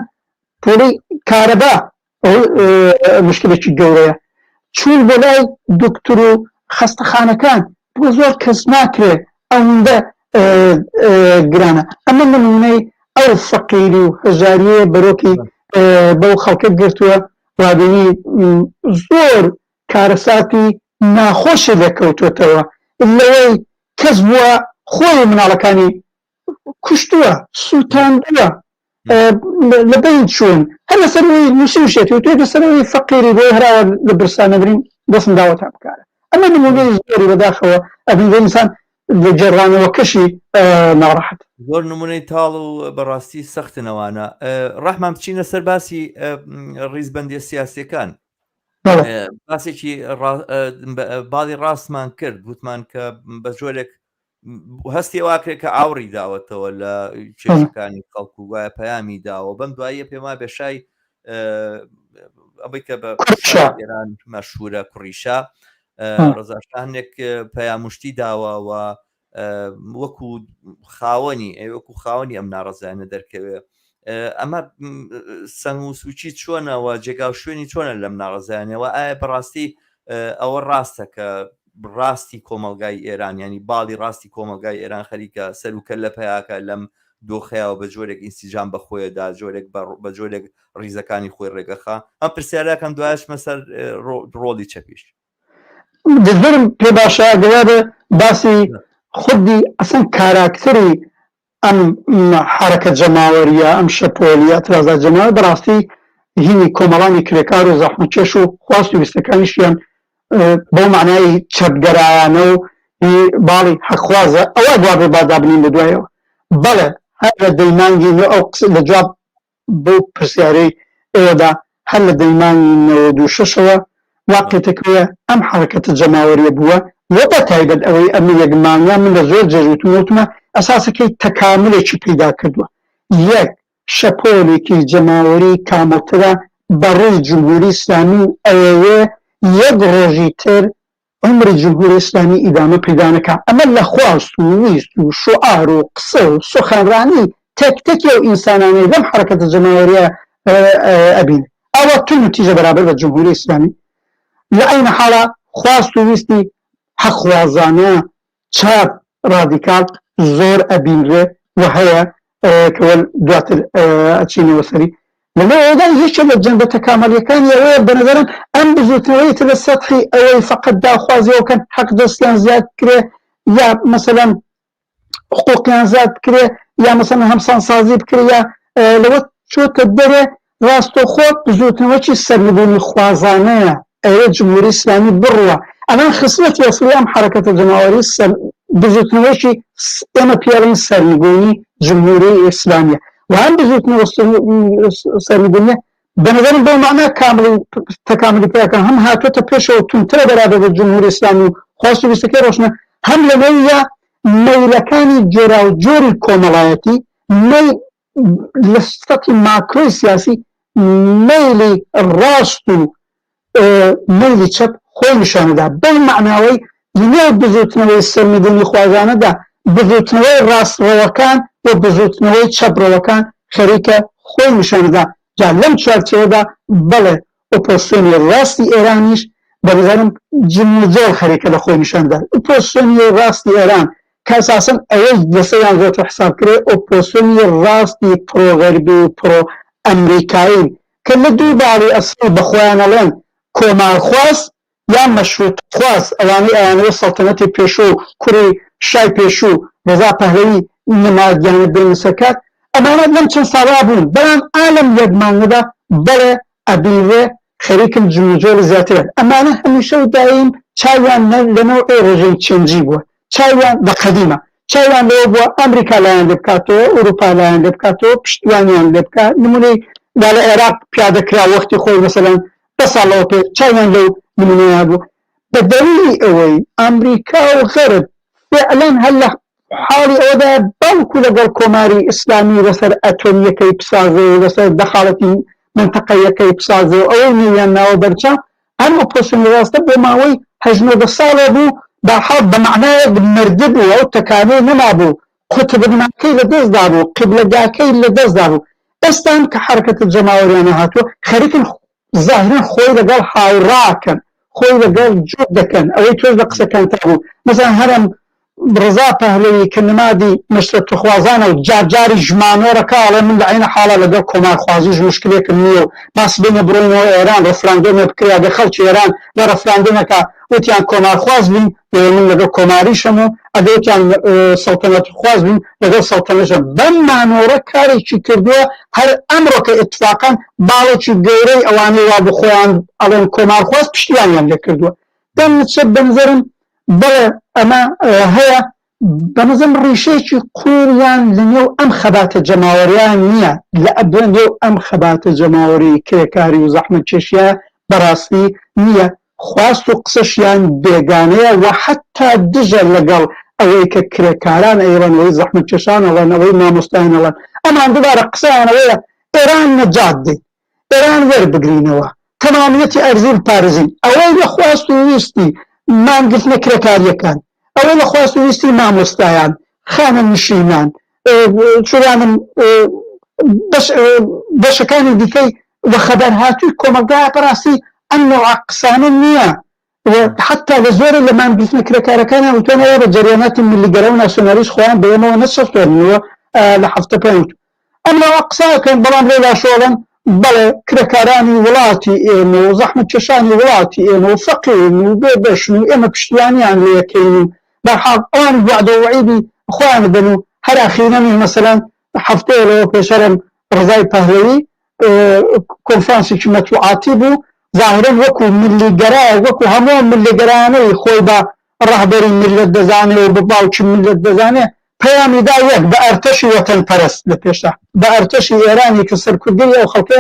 پۆلی کارەبا مشکلێکی گەورەیە چوون بۆ لای دکتور و خەستەخانەکان بۆ زۆر کەس ناکرێ ئەوەندە گرانە ئەمە نمونەی ئەو فەقیری و هەژاریە بەرۆکی بەو خەڵکە گرتووە وابینی زۆر کارەساتی ناخۆشی دەکەوتوێتەوە لەوەی کەس بووە خۆی مناڵەکانی کوشتووە سووتاندووە لەبەی چوون هەر لەسەرەوەی نووسیشێتی و توێ لەسەرەوەی فەقیری بۆی هەراوە لە برسانە برین دەستم داوەتا بکارە ئەمە نمونەی زۆری بەداخەوە ئەبین ئینسان لە جێڕانەوە کەشی ناڕەحەت زۆر نمونەی تاڵ و بەڕاستی سەختنەوانە ڕەحمان بچینە سەر باسی ڕیزبەندیە سیاسیەکان باسێکی باڵی ڕاستمان کرد گوتمان کە بە جۆرێک هەستی واکرێت کە ئاوڕی داوەتەوە لە کێشەکانی خەڵکو و وایە پەیامی داوە بەم دواییە پێما بێشای ئەوەی کە بە کوڕشا. ئێران مەشهورە کوڕیشا ڕەزا شانێک پەیامشتی داوەوە وەکو خاوەنی وەکو خاوەنی ئەم ناڕەزانە دەرکەوێ ئەمە سەنگ و سوچی چۆنەوە جێگا و شوێنی چۆنە لەم ناڕەزانەوە ئایا بەڕاستی ئەوە ڕاستە کە ڕاستی کۆمەلگای ئێران ینی باڵی ڕاستی کۆمەلگای ئێران خەریکە سەرکە لە پەیاکە لەم دۆخەیەوە بە جۆرێک ئینسیجام بەخۆیەدا جۆرێک بە جۆرێک ڕیزەکانی خۆی ڕێگەخا ئەم پرسیارەکەم دوایشمە سەر ڕۆڵی چەپیش دەزبرم پێ باشە ئەگەوە بە باسی خودی ئەسن کاراکتەری ئەم حرەکە جەماوەریە ئەم شەپۆلیە ترازا جەماوە بەڕاستی هینی کۆمەڵانی کرێکار و زەحمەتکێش و خواست و ویستەکانیشیان بۆ معنای چەپگەرایانە و باڵی حەقخوازە ئەوە دوابێ بادابنین لە دوایەوە بەڵێ هەر لە دەیمانگی ئەو لە جواب بۆ پرسیارەی ئێوەدا هەر لە دەیمانی 96ەوە واقعێتەکەوە ئەم حرەکەتە جەماوەریە بووە وە بە تایبەت ئەوەی ئەمە یەکمانیا من لە زۆر جێژوتمەوتمە ئەساسەکەی تەکاملێکی پیدا کردووە یەک شەپۆلێکی جەماوەری کامەترە بەڕێی جمهوری ئیسلامی و ئەوەیە یەک ڕۆژی تر عمری جمهوری ئیسلامی ئیدامە پیدا نەکا ئەمە لە خواست و ویست و شوعار و قسە و سخەنڕانی تەکتێکی ئەو ئینسانانەی لەم حرەکەتە جەماوەریە ئەبین ئەوە تو نتیجە بەرابەر بە جمهوری ئیسلامی لە عینە حاڵە خواست و ویستی حەقوازانە چاپ ڕادیکال زۆر ئەبینرێ و هەیە کەوە دواتر ئەچینەوە سەری لەوەدا یەکێ لە جەنبە تەکامەلیەکانی ئەوەیە بەنظرم ئەم بزوتنەوەی تر لە سەطحی ئەوەی فەقەت داخوازیەوەکەن حەق دەستیان زیاد کرێ یا مەسەلەن حقوقیان زیاد کرێ یا مەسەلەن هەمسانسازی بکرێ یا لەوە چۆتە دەرێ ڕاستەوخۆ بزوتنەوەکی سەرنبوونی خوازانەیە ئەوە جمهوری ئیسلامی بڕوە ئەمان خسلەتی ئەسڵی ئەم حرەکەتە جەماوەری بزوتنەوەکی ئێمە پێڵین سەرنبوونی جمهوری ئیسلامیە و هەم بزوتنەوە سەرنبوونیە بەنظرم بۆ معنای تەکاملی پێەکەن هەم هاتوۆتە پێشەوە تونترە بەرابەر بە جمهوری ئیسلامی و خواست و ویستەکەی ڕۆشنە هەم لەوەیە مەیلەکانی جۆرا و جۆری کۆمەڵایەتی لە سەطحی ماکرۆی سیاسی مەیلی ڕاست و مەیلی چەپ خۆی نیشانەدا بەو معناوەی لەنێو بزوتنەوەی سەرنبوونی خوازانەدا بزوتنەوەی ڕاستڕەوەکان و بزوتنەوەی چەپڕەوەکان خەریکە خۆی نیشانەدا جا لەم چوارچێوەدا بەڵێ ئۆپۆزیسیۆنی ڕاستی ئێرانیش بەنظرم جۆر خەریکە لە خۆی نیشاندا ئۆپۆزیسیۆنی ڕاستی ئێران کە ئەساسەن ئەوەی لەسەریان زۆرتر حساب کرێ ئۆپۆزیسیۆنی ڕاستی پرۆغەربی و پرۆ ئەمریکایی کە لە دوو باڵی ئەسڵ بەخۆیان ئەڵێن کۆمارخواست یا مەشروط خواست ئەوانەی ئەیانەوە سەڵتەنەتی پێشوو و کوڕی شای پێشوو ڕەزا پەهلەوی نمادیانە بێنسەکات ئەمانە لەم چەند ساڵا بوون بەڵام ئالەم یەکمانەدا بەڵێ ئەبیڕێ خەریکم جمجۆری زیاترە ئەمانە هەمیشە و دایم چاویان لەنەوە ڕێژەی چەنجی بووە چاویان بە قەدیمە چاویان لەوە بووە ئەمریکا لایەن لێ بکاتەوە ئەوروپا لایەن لێ بکاتەوە پشتیوانیان لێ بکات نمونەی دا لە عێراق پیادەکرا وەختی خۆی مەسەلەن بە ساڵەوە پێ چاویان لەو نمونەیە بوو بە دەلیلی ئەوەی ئەمریکا و غەرب فعلەن هەر لە حاڵی ئەوەدا بەڵکو لەگەڵ کۆماری ئیسلامی لەسەر ئەتۆمیەکەی بسازێ و لەسەر دەخاڵەتی منتەقەیەکەی بسازێ و ئەوەی نێویان ناوە بەرچە ئەم ئۆپۆزیسیۆنی ڕاستە بۆ ماوەی 18 ساڵە بوو بەحاڵ بە معنایەک مردە بوو ئەو تەکانەی نەمابوو قوتبناکەی لەدەستدا بوو قیبلەگاکەی لەدەستدا بوو ئێستان کە حرەکەتە جەماوەریانە هاتووە خەریکن ظاهرن خۆی لەگەڵ هاوڕاکەن خۆی لەگەڵ جوت دەکەن ئەوەی تۆش لە قسەکان تا بوو مەسەڵەن هەرم ڕزا پەهلەوی کە نمادی مەشرەتخوازانە و جارجاری ژمانۆرەکە ئەڵێ من لە عینە حاڵە لەگەڵ کۆمارخوازیش مشکلێکم نییە و باس بینە بڕۆینەوە ئێران ڕەفراندۆمێ بکریا بە خەڵکی ئێران لە ڕەفراندۆمەکە وتیان کۆمارخواز بین من لەگەڵ کۆماریشەم و ئەگەوتیان سەڵتەنەت خواز بین لەگەڵ سەڵتەنەشم بەم مانۆرە کارێکی کردووە هەر ئەمڕۆکە ئیتفاقان باڵێکی گەورەی ئەوانەی وا بخۆیان ئەڵێن کۆمارخواز پشتیوانیان لێ کردووە دەمچە بنزرم بەڵێ ئەمە هەیە بەنظم ڕیشێکی قوریان لەنێو ئەم خەباتە جەماوەریان نییە لە ئەبنێو ئەم خەباتە جەماوەری کرێکاری و زەحمەت کێشیە بەڕاستی نییە خواست و قسەشیان بێگانەیە و حتا دژە لەگەڵ ئەوەی کە کرێکاران ئەیڕەنەوەی زەحمەت کێشان ئەڵەن ئەوەی مامۆستایان ئەڵەن ئەمان دوبارە قسەیانەوەیە ئێران نەجات دێت ئێران وەربگرینەوە تەمامیەتی ئەرزی پارێزین ئەوەی لە خواست و ویستی مانگرتنە کرێکاریەکان ئەوەی لە خواست و ویستی مامۆستایان خانە نشینان چۆرانم بەشەکانی دیکەی وە خەبەر هاتووی کۆمەلگایە بەڕاستی ئەم نوع قسانە نییە حتا لە زۆرە لە مانگرتنە کرێکارەکانیان وتوانەوە بە جەریاناتی ملیگەرە و ناسیۆنالیست خۆیان بەیەمەوە نەسەفتێنەوە لە هەفتە پێنج ئەم ناوە قساکەن بەڵام لێ لاشۆڵن بەڵێ کرێکارانی وڵاتی ئێمە و زەحمەت کێشانی وڵاتی ئێمە و فەقیرن و بێبەشن و ئێمە پشتیوانیان لێ یەکەین و بەرحاڵ ئەوان وعدە و وەعیدی خۆیان بدەن و هەر ئەخیرەمی مەسەلەن هەفتەیە لەوە پێشەرم ڕزای پەهلەوی کۆنفرانسێکی مەطبوعاتی بوو ظاهرن وەکو ملیگەرایە وەکو هەموو ملیگەرانەی خۆی بە ڕەهبەری ملت دەزانێ و بە باوکی ملت دەزانێ پەیامیدا یەک بە ئەرتەشی وەتەنپەرست لە پێشە بە ئەرتەشی ئێرانی کە سەرکردی ئەو خەڵکە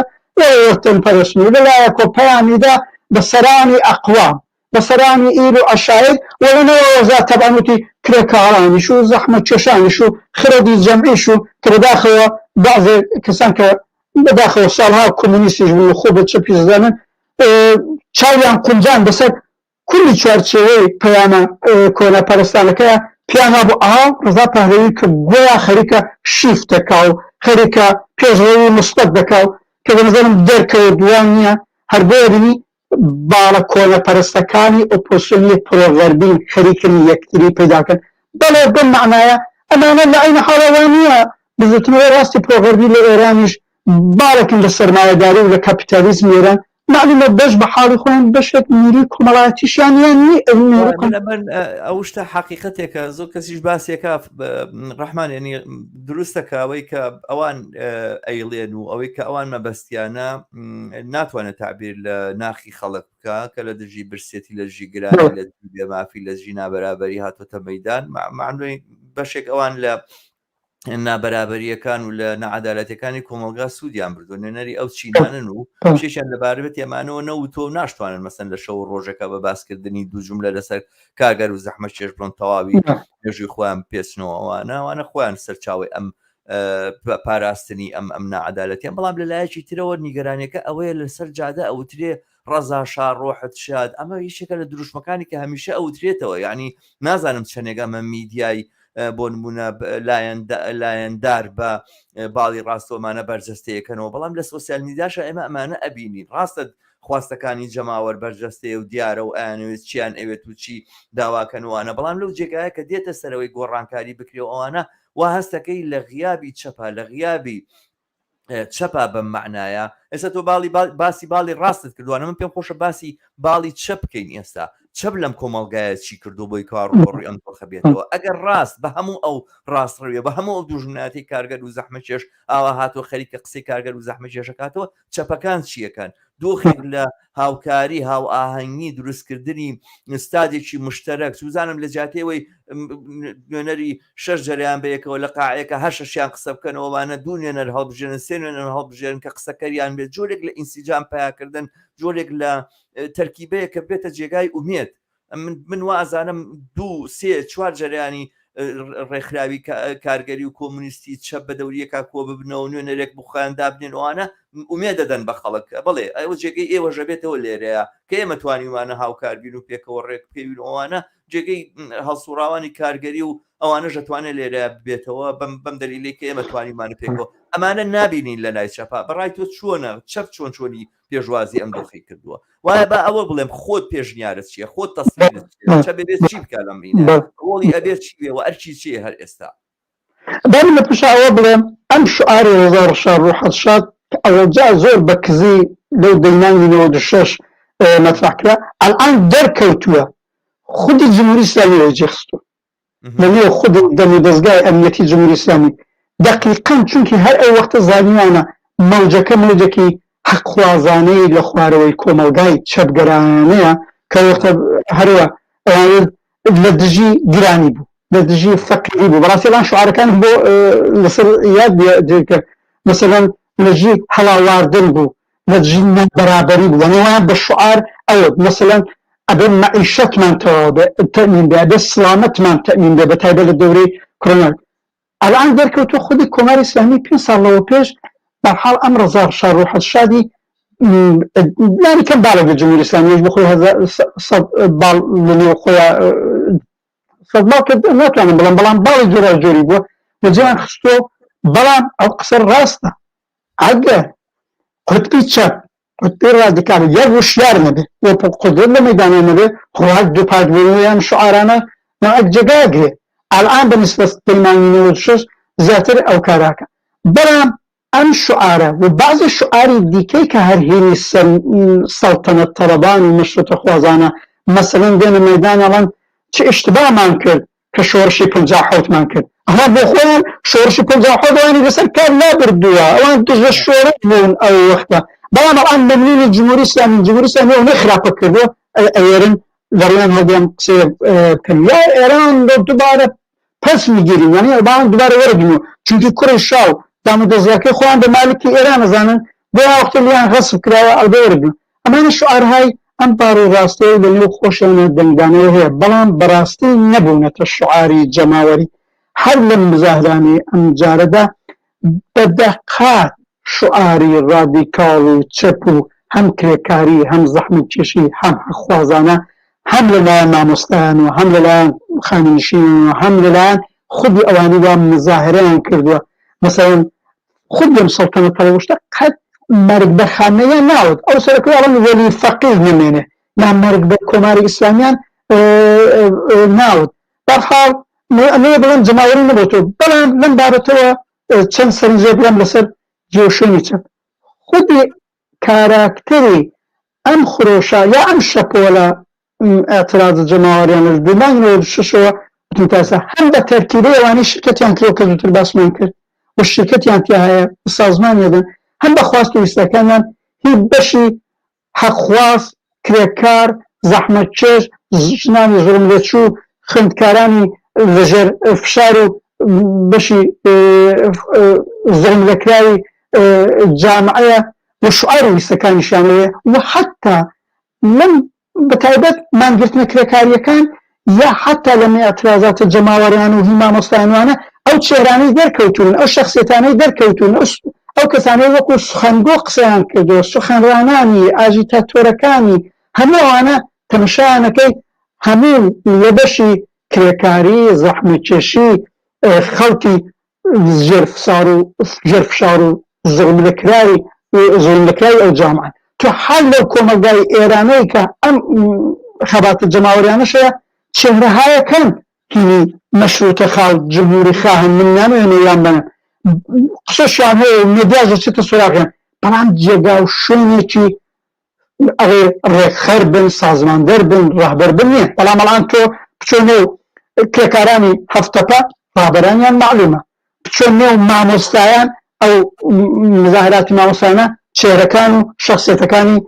وەتەنپەرستن و لەلایە کۆ پەیامیدا بە سەرانی ئەقوام بە سەرانی ئیر و عەشایر وەلەنەوە وەزا تەبانوتی کرێکارانیش و زەحمەت کێشانیش و خردی جەمعیش و کە بەداخەوە بەعضێ کەسان کە بەداخەوە ساڵها کۆمونیستیش بوون خۆ بە چەپی دەزانن چاویان قونجان بەسەر کولی چوارچێوەی پەیامە کۆنەپەرستانەکەیە پیانە بۆ ڕزا پەهلەوی کە گویا خەریکە شیفتەکا و خەریکە پێشڕەوی مثبەت دەکا و کە بەنظرم دەرکەوە دوان نییە هەر بۆ باڵە کۆنەپەرستەکانی ئۆپۆزیسیۆنی پرۆغەربین خەریکن یەکتری پەیداکەن بەڵێ بەم معنایە ئەمانە لە عینە حاڵەوە نییە بزوتنەوەی ڕاستی پرۆغەربی لە ئێرانیش باڵێکن لە سەرمایەداری و لە کاپیتالیزم ئێران معلومە بەش بە حاڵی خۆیان بەشێک میری کۆمەڵایەتیشیان ئەو شتە حەقیقەتێکە زۆر کەسیش باسیەکە ڕەحمان ینی دروستەکە ئەوەی کە ئەوان ئەیڵێن و ئەوەی کە ئەوان مەبەستیانە ناتوانێت تعبیر لە ناخی خەڵک بکە کە لە دژی برسێتی لە دژی گرانی لە بێمافی لە دژی نابەرابەری هاتوۆتە مەیدان معنوی بەشێک ئەوان لە نابەرابەریەکان و لە نەعەدالەتەکانی کۆمەلگا سوودیان بردو نوێنەری ئەو چینانن و شێشیان لەبارەت ئێمانەوە نەوتۆ ناشتوانن مەسەن لە شەو ڕۆژەکە بە باسکردنی دوو جوملە لەسەر کاگەر و زەحمەت چێژ بڵۆن تەواوی نێژوی خۆیان پێچنەوە ئەوانە خۆیان سەرچاوی ئەم پاراستنی ئەم نەعەدالەتیان بەڵام لەلایەکی ترەوە نیگەرانیەکە ئەوەیە لەسەر جادە ئەوترێ ڕەزا شار ڕۆحت شاد ئەمە هیچێکە لە دروشمەکانی کە هەمیشە ئەوترێتەوە یعنی نازانم چەندێک ئەمە میدیای بۆ نمونە لایەندار بە باڵی ڕاستۆمانە بەرجەستەیەکەنەوە بەڵام لە سۆسیال میدیاشە ئێمە ئەمانە ئەبینین ڕاستە خواستەکانی جەماوەەر بەرجەستەیە و دیارە و ئەیانوێت چیان ئەوێت و چی داواکەنوانە بەڵام لەو جێگایە کە دێتە سەرەوەی گۆڕانکاری بکرێەوە ئەوانە وا هەستەکەی لە غیابی چەپە لە غیابی چەپا بەم معنایە ئێستا تۆ باسی باڵی ڕاستت کردوانە من پێم خۆشە باسی باڵی چەپ بکەین ئێستا چەپ لەم کۆمەلگایە چی کردو بۆی کار ڕۆڕی ئەم خەبێتەوە ئەگەر ڕاست بە هەموو ئەو ڕاستڕویە بە هەموو ئەو دوژمناتی کارگەر و زەحمەت چێش ئاوا هاتووە خەریکە قسەی کارگەر و زەحمەت چێشەکاتەوە چەپەکان چیەکەن دۆخێک لە هاوکاری هاو ئاهەنگی دروستکردنی ستادێکی مشتەرەک سوزانم لە جاتێەوەی نوێنەری 6 جەریان بەیەکەوە لە قاعەیەکە هەشەشیان قسە بکەنەوەوانە دوو نوێنەر هەڵبژێنن سێ نوێنەر هەڵبژێن کە قسەکەریان بێت جۆرێک لە ئینسیجام پیاکردن جۆرێک لە تەرکیبەیە کە بێتە جێگای ئومێد من وازانم 2 3 4 جەریانی ڕێکخراوی کارگەری و کۆمونیستی چەپ بە دەوریەکە کۆ ببنەوە نوێنەرێک بخوایاندا بنێنەوەوانە ئومێد دەدەن بە خەڵک بڵێ ئەوە جێگەی ئێوەژە بێتەوە لێرەیە کە ئێمە توانیوانە هاوکاربین و پێکەوە ڕێک پێوین ئەوانە جێگەی هەڵسوڕاوانی کارگەری و ئەوانە ژەتوانێت لێرە بێتەوە بەم دەلیلی کە ئێمە توانیمانە پێکەوە ئەمانە نابینین لە لای چەپا بەڕای تۆ چۆنە چەپ چۆنی پێشوازی ئەم دۆخی کردووە وایە بە ئەوە بڵێم خۆت پێشنیارت چیە خۆت تەسلیمت چە بێت چی بکە لەم بینە ڕۆڵی ئەبێت چی بێەوە ئەرچی چیە هەر ئێستا بەڵێ لە پێشەوە بڵێم ئەم شعاری 1970 ئەوە جا زۆر بە کزی لەو دەینانی 96 مەطرحکرا ئەلان دەرکەوتووە خودی جمهوری ئیسلامی لە جێخستووە لەنێو خودی دەمی دەستگای ئەمنیەتی جمهوری ئیسلامی دەقیقاً چونکی هەر ئەو وەختە زانیوانە مەوجەکە مەوجێکی حەقخوازانەی لە خوارەوەی کۆمەلگای چەپگەرانەیە کە وەختە هەروە لە دژی گرانی بوو لە دژی فەقیری بوو بەڕاستی ئەڵان شعارەکان بۆ لەسەر یاد دێکە مەسەلەن لە دژی هەڵاواردن بوو لە دژی نەبەرابەری بوو وەنەوەیان بە شعار ئەوە مەسەلەن ئەبێ مەعیشەتمان تەمین بێ ئەبێ سڵامەتمان تەمین بێ بە تایبەت لە دەورەی کۆرۆنا ئەلان دەرکەوتووە خودی کۆماری ئیسلامی 5 ساڵ لەوە پێش بەحاڵ ئەم ڕەزا شار ڕۆحەت شادی يعني كم بالغ الجمهورية الإسلامية بخوي صد بال اللي خويا صد بال ما كان بلان بالغ جوري بو وجان خستو بلان أو قصر راسته عقه قطبي تشاب قطبي راديكال يروش يارمده وقدر لميدان مده هو دو باجبونيان شعرانا مع الجقاقه الآن بالنسبة للمانيين والشوش زياتر أو كاراكا بلان أم شعارة وبعض الشعار ديكي كهرهيني سلطنة طلبان ومشروط خوازانا مثلا دين الميدان الان چه اشتباه من کرد که شورشی 58 من کرد اما بخوان شورشی 58 وانی بسر کار نبردوها وان دجل شورش بون او وقتا بلان الان ممنون الجمهوري الإسلامي ونخرق كردو ايرن ذريان هديان قصير كن يا ايران دوباره پس میگیریم یعنی الان دوباره وردیم چونکی کره شاو دام دزیاکی خوان به مالکی ایران زنن به وقت لیان غصب کراوه البردیم اما این شعارهای ام بارو راستی لنیو خوشانه دنگانه هی بلان براستی نبونت الشعاری جماوری هر لمزاهرانی ام جارده بدقات شعاری رادیکال چپو هم کرکاری هم زحمت چشی هم خوازانه هم للان نامستان و هم للان خانشین و هم للان خودی اوانی و مظاهران کردو مثلا خودم سلطنة طلبوشتا قد مرق بخانه ناود او سرکو اول ولی فقیه نمینه نه مرق بکماری اسلامیان ناود برحال نه بلان جماوری نبوتو بلان من بارتو چند سرنجه بلان لسر جوشونی چند خودی کاراکتری ام خروشا یا ام شپولا اعتراض جماوریان الدمان و ششو بتنتاسا هم بترکیبه وانی شرکتیان کرو کردو باس من کرد والشركات يعني السازمان يدن هم بخواست ويستكان هي بشي حقواس كريكار زحمة تشيش جناني ظلم لتشو خندكاراني لجر فشارو بشي ظلم لكراوي جامعية وشعار ويستكان شاملية وحتى لم بتعبت ما نقلتنا كريكاريا كان يا حتى لما اعتراضات الجماوريان وهما مستعينوانا او تشيراني دركوتون او شخصيتاني دركوتون او كساني وكو سخنگو قسيان كردو سخنراناني اجيتاتوركاني همو انا تمشانا كي همو يبشي كريكاري زحمة چشي خلطي جرف شارو ظلم لكراي او جامعة تو حال لو كومالغاي ايراني كا ام خبات الجماوريان شيا شهرها كان كيني مشروط خال جمهوري خاهم من نانو ينو بنا قصص يعني هو ميديازة ستة سراغين بلان جيغاو شوني چي اغير خربن سازمان دربن رهبر بنيه بلان الان تو بچونيو كيكاراني هفتپا رهبرانيان معلومة بچونيو ماموستايان او مظاهرات ماموستايان شهركانو شخصيتكاني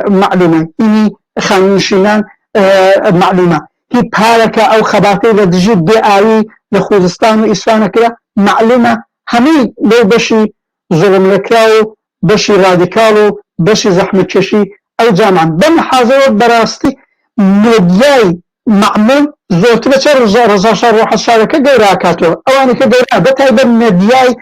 معلومة إني خانشينان معلومة هي بحالك أو خباتي لدجيب بآوي لخوزستان وإسفان كده معلومة همي لو بشي ظلم لكراو بشي راديكالو بشي زحمة كشي أو جامعا بمحاضرة براستي مدياي معمول زورت بشر رزاشار روح الشاركة قيراكاتو أواني كقيرا بتايبا مدياي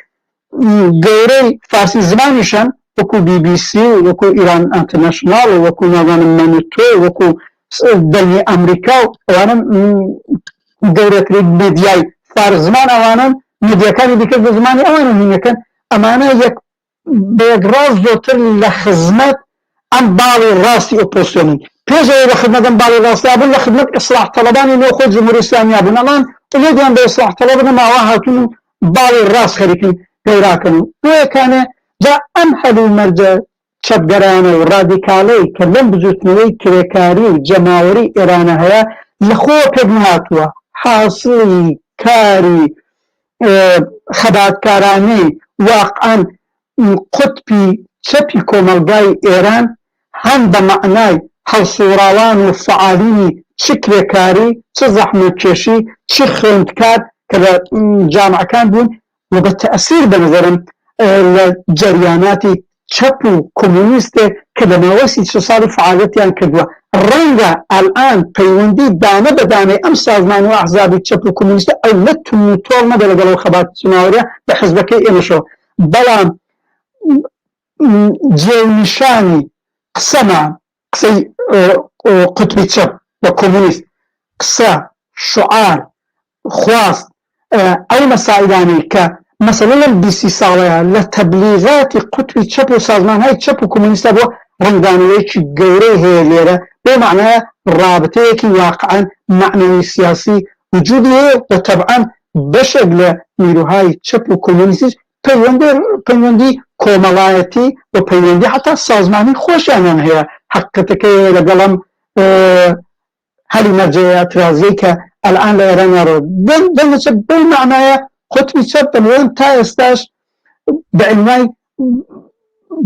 قيري فارسي زمانيشان وكو BBC وكو إيران انترناشنال وكو نظام مانيتو وكو دنيا أمريكا وأنا دورة ميدياي فار زمان أوانا ميديا كان بكذا زماني أوانا هنا كان أمانة يك بيقراز دوتر لخدمة أم بالي راسي أوبوسيوني بيجي لخدمة أم بالي راسي أبون لخدمة إصلاح طلباني نأخذ جمهوري الإسلامي أبون الآن وليديان بإصلاح طلبنا ما واهاتون بالي الراس خريكين غيراكنو وكان جاء أمحلو مرجع چەپگەرانە و ڕادیکاڵەی کە لەم بجوتنەوەی کرێکاری و جەماوەری ئێرانە هەیە لەخۆ پێک هاتووە حاصڵی کاری خەباتکارانەی واقعاً قوتبی چەپی کۆمەلگای ئێران هەم بە معنای هەڵسوڕاوان و فعالینی چ کرێکاری چ زەحمەتکێشی چ خوێندکار کە لە جامعەکان بوون و بە تەئسیر بەنظرم لە جەریاناتی چەپ و کۆمونیستێ کە لەماوەسی چ ساڵی فعالیەتیان کردووە ڕەنگە ئەلئان پەیوەندی دانە بە دانەی ئەم سازمان و ئەحزابی چەپ و کۆمونیستە ئەو لە تون و تۆڵ نەبێ لەگەڵ خەبات جماوەریە بە حیزبەکەی ئێمەشەوە بەڵام جێونیشانی قسەمان قسەی قوتبی چەپ بە کۆمونیست قسە شعار خواست ئەو مەسائلانەی کە مەسەلە لەم 20 ساڵەیە لە تەبلیغاتی قوتبی چەپ و سازمانهای چەپ و کۆمونیستە بۆ ڕنگدانەوەیەکی گەورەی هەیە لێرە بۆ معنایە ڕابطەیەکی واقعاً معنەوی سیاسی وجودی هەیە و تەبعاً بەشێک لە نیروهای چەپ و کۆمونیستیش پەیوەندی کۆمەڵایەتی و پەیوەندی حتا سازمانی خۆشیانیان هەیە حقیقەتەکە لەگەڵم هەلی مەرجەیە ئەترازیەی کە ئەلعان لە ئێرانیا ڕۆ دەنگچە بەو معنایە قوتبی چەپ دەمەوێن تا ئێستاش بە عینای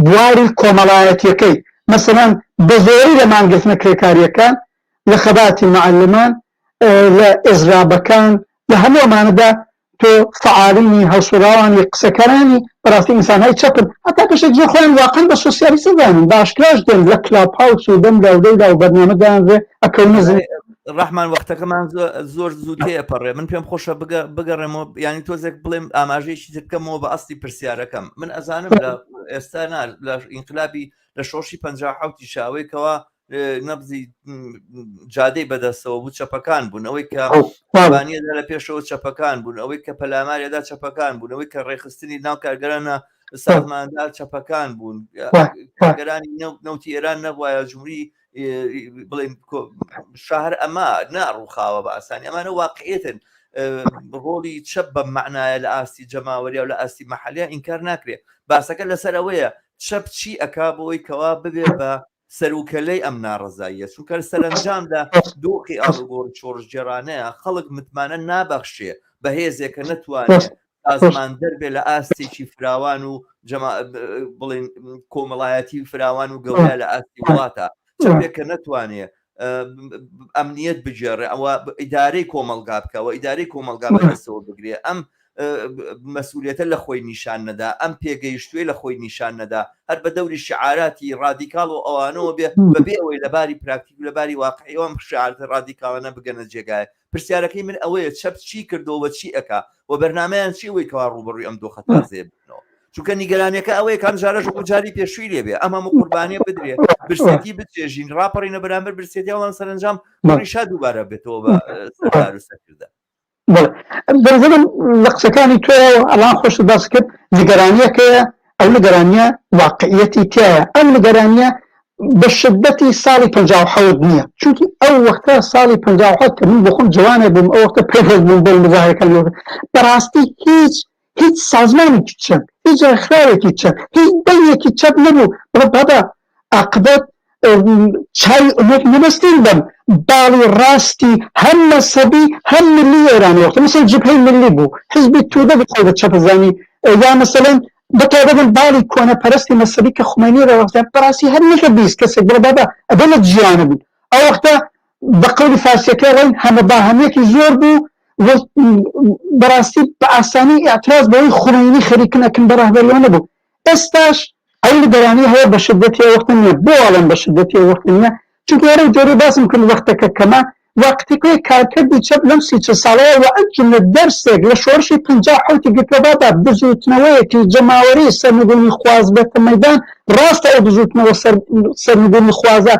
بواری کۆمەڵایەتیەکەی مەسەڵەن بە زۆری لە مانگرتنە کرێکاریەکان لە خەباتی معلمان لە ئێزرابەکان لە هەموو ئەمانەدا تۆ فعالینی هەڵسوراوانی قسەکەرانی بەڕاستی ئینسانهای چەپن هەتا کەشێک زۆر خۆیان واقعا بە سۆسیالیستە دانن باشکراش دێن لە کلاپ هاوس و دەم لاودەیدا و بەرنامەدانرێ ئەکەونە ڕحمان وەختەکەمان زۆر زوو تێپەڕێ من پێم خۆشە بگەڕێمەوە ینی تۆزێک بڵێم ئاماژەیەکی ترکەمەوە بە ئەستی پرسیارەکەم من ئەزانم لە ئێستا لە ئینقلابی لە شۆشی 57 شاوەیەکەوە نەبزی جادەی بەدەستەوە بوو چەپەکان بوون ئەوەی کە بانیەدا لە پێشەوە چەپەکان بوون ئەوەی کە پەلامارێدا چەپەکان بوون ئەوەی کە ڕێخستنی ناو کارگەرانە سازماندا چەپەکان بوون کارگەرانی نەوتی ئێران نەبووایە جمهوری بڵێن شار ئەمە ناڕووخاوە بە ئاسانی ئەمانە واقعیەتن ڕۆڵی چەپ بە معنایە لە ئاستی جەماوەریە و لە ئاستی مەحەلیە ئینکار ناکرێت باسەکە لەسەر ئەوەیە چەپ چی ئەکا بۆی کەوا ببێ بە سەرروکەلەی ئەم ناڕەزاییە چونکە سەرنجامدا دۆخی ئاڵگۆڕ چۆڕژگێڕانەیە خەڵک متمانە نابەخشێ بە هێزێکە نەتوانێت سازمان دەربێ لە ئاستێکی فراوان و بڵێن کۆمەڵایەتی فراوان و گەورە لە ئاستی وڵاتە چەپێکە نەتوانێت ئەمنیەت بجێڕێ ئەوە ئیدارەی کۆمەلگا بکەوە ئیدارەی کۆمەلگا بەدەستەوە بگرێ ئەم مەسئولیەتە لە خۆی نیشان نەدا ئەم پێگەیشتوێ لە خۆی نیشان نەدا هەر بە دەوری شعاراتی ڕادیکاڵ و ئەوانەوە بەبێ ئەوەی لەباری پراکتیک و لەباری واقعیەوەم شعارە ڕادیکاڵانە بگەنە جێگایە پرسیارەکەی من ئەوەیە چەپ چی کردەوە چی ئەکا و بەرنامەیان چی ئەوەی کەوا ڕوبەڕووی ئەم دۆخە تازێ بنەوە چونکە نیگەرانیەکە ئەوەیە کام جارەش جاری پێشووی لێبێ ئەم هەموو قوربانیە بدرێت برسێتی بچێژین ڕاپەڕینە بەرامبەر برسێتیاوان سەرنجام ڕیشا دووبارە بێتەوە بە سەردار و سەرکردە بەرزم لە قسەکانی تۆ ئەڵان خۆش باس کرد نیگەرانیەکەیە ئەو نیگەرانیە واقعیەتی تایە ئەم نیگەرانیە بە شدەتی ساڵی 57 نییە چونکی ئەو وەختە ساڵی 57 کە من بۆ خۆم جوانێ بووم ئەو وەختە پێفێز بووم بۆ مزاحەکانی بەڕاستی هیچ سازمانێکی چەپ هیچ ڕێکخراوێکی چەپ هیچ دەنگێکی چەپ نەبوو بابا عاقبەت چای ئومێد نەبەستین بەم باڵی ڕاستی هەم مەسەبی هەم ملی ئێرانی وەختە مثلا جبهەی ملی بوو حزبی توودە بخۆی بە چەپەزانی یا مەسەلەن بەتۆ بگن باڵی کۆنەپەرستی مەسەبی کە خومینی ڕەوەختە بەڕاستی هەر نەکە بیست کەسێک بڵێ بابا ئەبێ لە جیانە بوون ئەو وەختە بە قەولی فارسیەکە ڕێن هەمە باهەمێکی زۆر بوو بەڕاستی بە ئاسانی ئاعتراز بەوەی خومینی خەریکە نەکەن بە ڕاهبەریەوە نەبوو ئێستاش ئەو نیگەرانی هەیە بە شدەتی وەخت نییە بۆ ئەڵێن بە شدەتی وەخت نییە چونکە یارە جۆرەی باسم کرد وەختەکە کەمە وەختێکەوەی کارکردی چەپ لەم 30 ساڵەیە و ئەجملە دەرسێک لە شۆڕشی 57 گرتوەبادا بزوتنەوەیەکی جەماوەری سەرنگونی خواز بێتە مەیدان ڕاستە ئەو بزوتنەوە سەرنگونی خوازە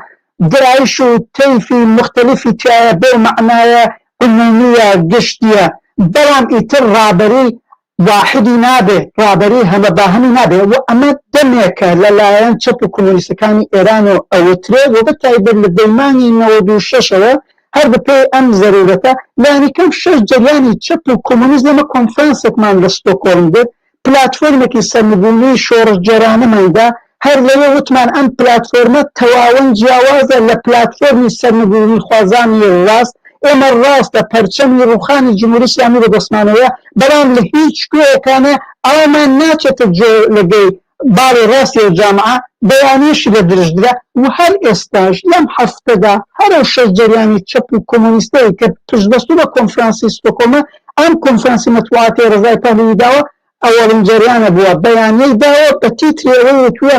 درایش و تەیفی مختلفی تایە بێ معنایە عمومیە گشتیە بەڵام ئیتر ڕابەری واحدی نابێ ڕابەری هەمە باهەمی نابێ و ئەمە دەمێکە لەلایەن چەپ و کۆمۆنیستەکانی ئێران و ئەوترێ و بە تایبەت لە دەیمانی 96ەوە هەر بەپێی ئەم زەرورەتە لایەنەکەم 6 جەریانی چەپ و کۆمۆنیست لەمە کۆنفرانسێکمان لە ستۆکۆڵم بێت پلاتفۆرمێکی سەرنگونی شۆڕژگێڕانەماندا هەر لەوێ وتمان ئەم پلاتفۆرمە تەواوەن جیاوازە لە پلاتفۆرمی سەرنگونی خوازانی ڕاست ئێمە ڕاستە پەرچەمی ڕووخانی جمهوری ئیسلامی بەدەستمانەوەیە بەڵام لە هیچ کوێیەکانە ئەومان ناچێتە لەگەی باڵی ڕاستی و جامعە بەیانیشی لە درژدرا و هەر ئێستاش لەم هەفتەدا هەرو 6 جەریانی چەپ و کۆمۆنیستەی کە پشتبەستوو بە کۆنفرانسی ستۆکۆڵمە ئەم کۆنفرانسی مەتبوعاتی ڕزای پەهلوی داوە ئەوەڵین جەریانە بووە بەیانیەی داوە بە تیتری ئەوەی وتووە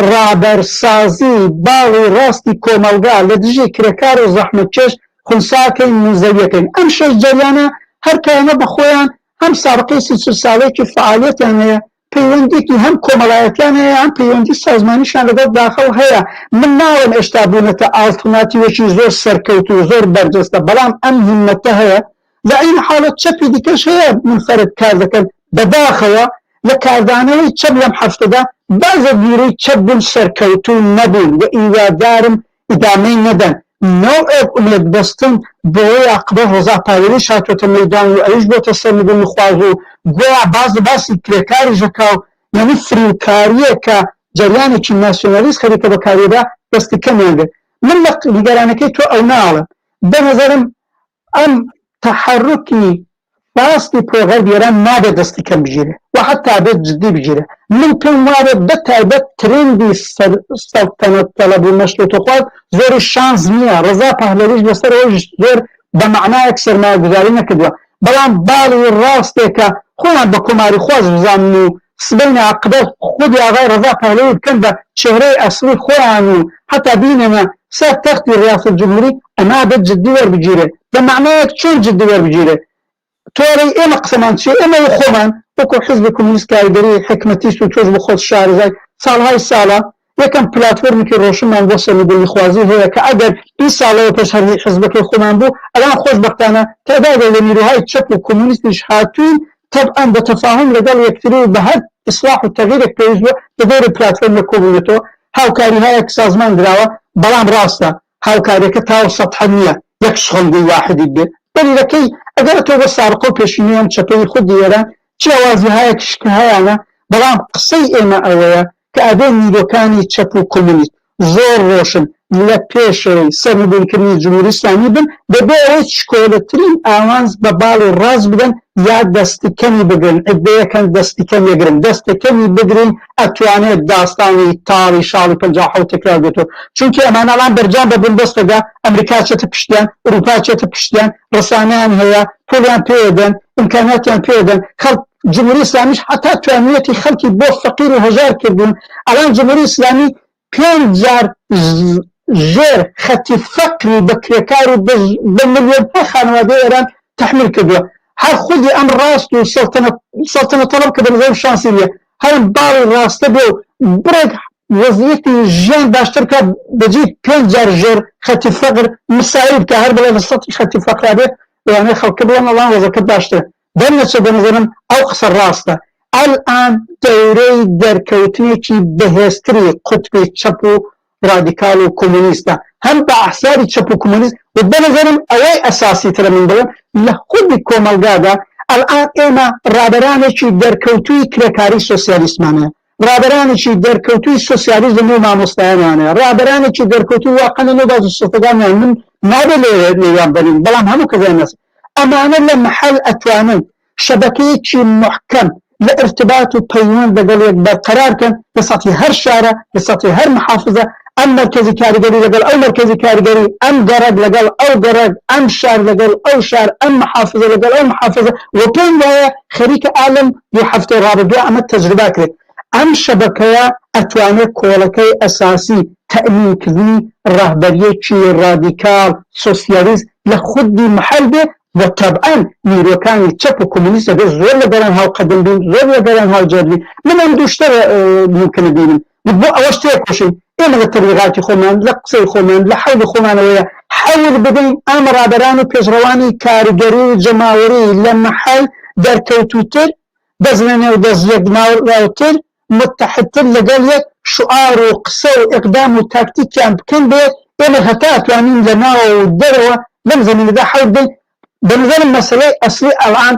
ڕابەرسازی باڵی ڕاستی کۆمەلگا لە دژی کرێکار و زەحمەتکێش خونساکەی موزەویەکەین ئەم 6 جەریانە هەر کەمە بە خۆیان هەم سابقەی 30 ساڵێکی فعالیەتیان هەیە پەیوەندێکی هەم کۆمەڵایەتیان هەیە هەم پەیوەندی سازمانیشان لەگەڵ داخەڵ هەیە. من ناڵم ئێستا بوونەتە ئاڵتەرناتیڤێکی زۆر سەرکەوت و زۆر بەرجەستە، بەڵام ئەم هیممەتە هەیە. لە عین حاڵەت چەپی دیکەش هەیە منفەرد کار دەکەن بەداخەوە لە کاردانەوەی چەپ لەم هەفتەدا بازە بیرەی چەپ بوون سەرکەوتوو نەبوون و ئیوادارم ئیدامەی نەدەن. نوعێک ئومێدبەستن بۆی عقبە ڕۆژا پاوێریش هاتوۆتە مەیدان و ئەویش بۆتە سەرنگون خواز و گویا باسی کرێکاری ژەکاو، یعنی فریوکاریە کە جەریانێکی ناسیۆنالیست خەریکە بەکارێدا دەستی کەمیان بێت. من لە نیگەرانەکەی تۆ ئەو ناڵم بەنەزەرم ئەم تەحەڕوکی باستی پۆغەر ئێران نابێت دەستی کەم بگیرێ و حتا بێت جدی بگیرێ. من پێم وابێت بەتایبەت ترێندی سەڵتەنەت تەلەب و مەشروطەخواز زۆری شانس نییە. ڕەزا پەهلەویش لەسەرەوەی زۆر بە معنایەک سەرمایەگوزاری نەکردووە، بەڵام باڵی ڕاستێکە خۆیان بە کۆماری خواز بزانن و سبەینە عقبەت خودی ئاغای ڕەزا پەهلەوی بکەن بە چێرەی ئەسڵی خۆیان و حتا بینەمە سەر تەختی ڕیاسەت جمهوری ئەما بێت جدی وەربگیرێ. بە معنایەک چۆن جدی وەربگیرێ؟ تۆڕی ئێمە قسەمان چێ؟ ئێمە خۆمان وەکو حزبی کۆمونیست کاریگەری حکمەتیست و تۆش بە خۆت شارەزای ساڵهای ساڵە یەکەم پلاتفۆرمێکی ڕۆشنمان بۆ سەرنگونی خوازی هەیە کە ئەگەر 20 ساڵەوە پێش هەرهی حزبەکەی خۆمان بوو ئەلان خۆشبەختانە تعدادێ لە نیروهای چەپ و کۆمونیستیش هاتوین طبعا بە تەفاهم لەگەڵ یەکتری و بە هەر ئیسلاح و تەغییرێک پێویست بووە لە دەوری پلاتفۆرمە کۆبوونێتەوە. هاوکاری هەیەک سازمان دراوە، بەڵام ڕاستە هاوکاریەکە تاو سەدحە نییە یەک شخەڵگی واحدی بێت. دلیلەکەی ئەگەر تۆ بە سارقە و پێشینیان چەپەی خودی ئێران جیاوازی هەیەکیش کە هەیەە، بەڵام قسەی ئێمە ئەوەیە کە ئەبێ نیرۆکانی چەپ و کۆمونیست زۆر ڕۆشن لە پێشەوەی سەرنگونکردنی جمهوری ئیسلامی بن بەبێ ئەوەی چکۆلەترین ئاوانز بە باڵی ڕاست بدەن یا دەستیکەمی بگرن. ئەدەیەکەن دەستیکەم یەگرن، دەستەکەمی بگرین ئەتوانێت داستانی تاڵی شاڵی 50 تکرار بێتەوە. چونکە ئەمانەڵان بەرجام بەبوون دەستەدا ئەمریکا چێتە پشتیان، ئوروپا چێتە پشتیان، ڕسانیان هەیە، پۆلیان پێدەن، ئیمکاناتیان پێدەن. خەڵک جمهوری ئیسلامیش حتا توانیەتی خەڵکی بۆ فەقیر و هەژار کردبوون. ئەڵان جمهوری ئیسلامی 5 جار ژێر خەتی فەقری بە کرێکار و بە ملیۆنها خانەوادەی ئێران تەحمیل کردووە. هەر خودی ئەم ڕاست و سەڵتەنە تەڵەب کە بەنظرم شانسی نییە هەرم باڵی ڕاستە بێ و بڕێک وەزیەتی ژیان باشتر کە بەجی 5 جار ژێر خەتی فەقر مساوی بکە هەر بڵێ لە سەتی خەتی فەقرا بێت لەوانەیە خەڵکە بڵێن ئەڵان وەزەکەت باشترە. بەنەچە بەنظرم ئەو قسە ڕاستە. ئەلئان دەورەی دەرکەوتنێکی بەهێزتری قوتبی چەپ و رادیکال و کۆمونیستە هەم بە ئەحساری چەپ و کۆمونیست و بەنظرم ئەوەی ئەساسی ترە من بڵێم لە خودی کۆمەلگادا ئەلئان ئێمە ڕابەرانێکی دەرکەوتووی کرێکاری سۆسیالیستمانەیە، ڕابەرانێکی دەرکەوتووی سۆسیالیزم و مامۆستایانانەیە، ڕابەرانێکی دەرکەوتووی واقعەنە باز سۆفەکانیان من نابێت لێوان بەرین، بەڵام هەموو کەزانەس ئەمانە لە محل ئەتوانن شەبەکەیەکی محکەم لە ارتباط و پەیوەند لەگەڵ یەک بەرقەرارکەن لە سەتی هەر شارە، لە سەتی هەر محافزە، ئەم مەرکەزی کاریگەری لەگەڵ ئەو مەرکەزی کاریگەری، ئەم گەڕەک لەگەڵ ئەو گەڕەک، ئەم شار لەگەڵ ئەو شار، ئەم محافزە لەگەڵ ئەو محافزە و پێم وایە خەریکە ئالم دوو هەفتەی ڕابردووە ئەمە تەجروبا کرێت. ئەم شەبەکەیە ئەتوانێت کۆڵەکەی ئەساسی تەئمینکردنی ڕاهبەریەکی رادیکال سۆسیالیست لە خودی محل بێت و طبعا نیرۆکانی چەپ و کۆمونیست دەبێت زۆر لەگەڵیان هاوقەدەم بین، زۆر لەگەڵیان هاوجار بین. من ئەم دوو شتە ممکنە بینم بۆ ئەوەش تێکۆشین. ئێمە لە تەبلیغاتی خۆمان، لە قسەی خۆمان، لە حەولی خۆمانەوەیە حەول بدەین ئەم ڕابەران و پێشڕەوانی کاریگەری و جەماوەری لە محل دەرکەوتووتر، دەزمێنێ و دەستیەکناوتر، متحدتر لەگەڵ یەک شعار و قسە و ئیقدام و تاکتیکیان بکەن بێت ئێمە هەتا ئەتوانین لە ناوە و دەرەوە لەم زەمینەدا حەول بدەین. بەنظرم مەسەلەی ئەسڵی ئەڵان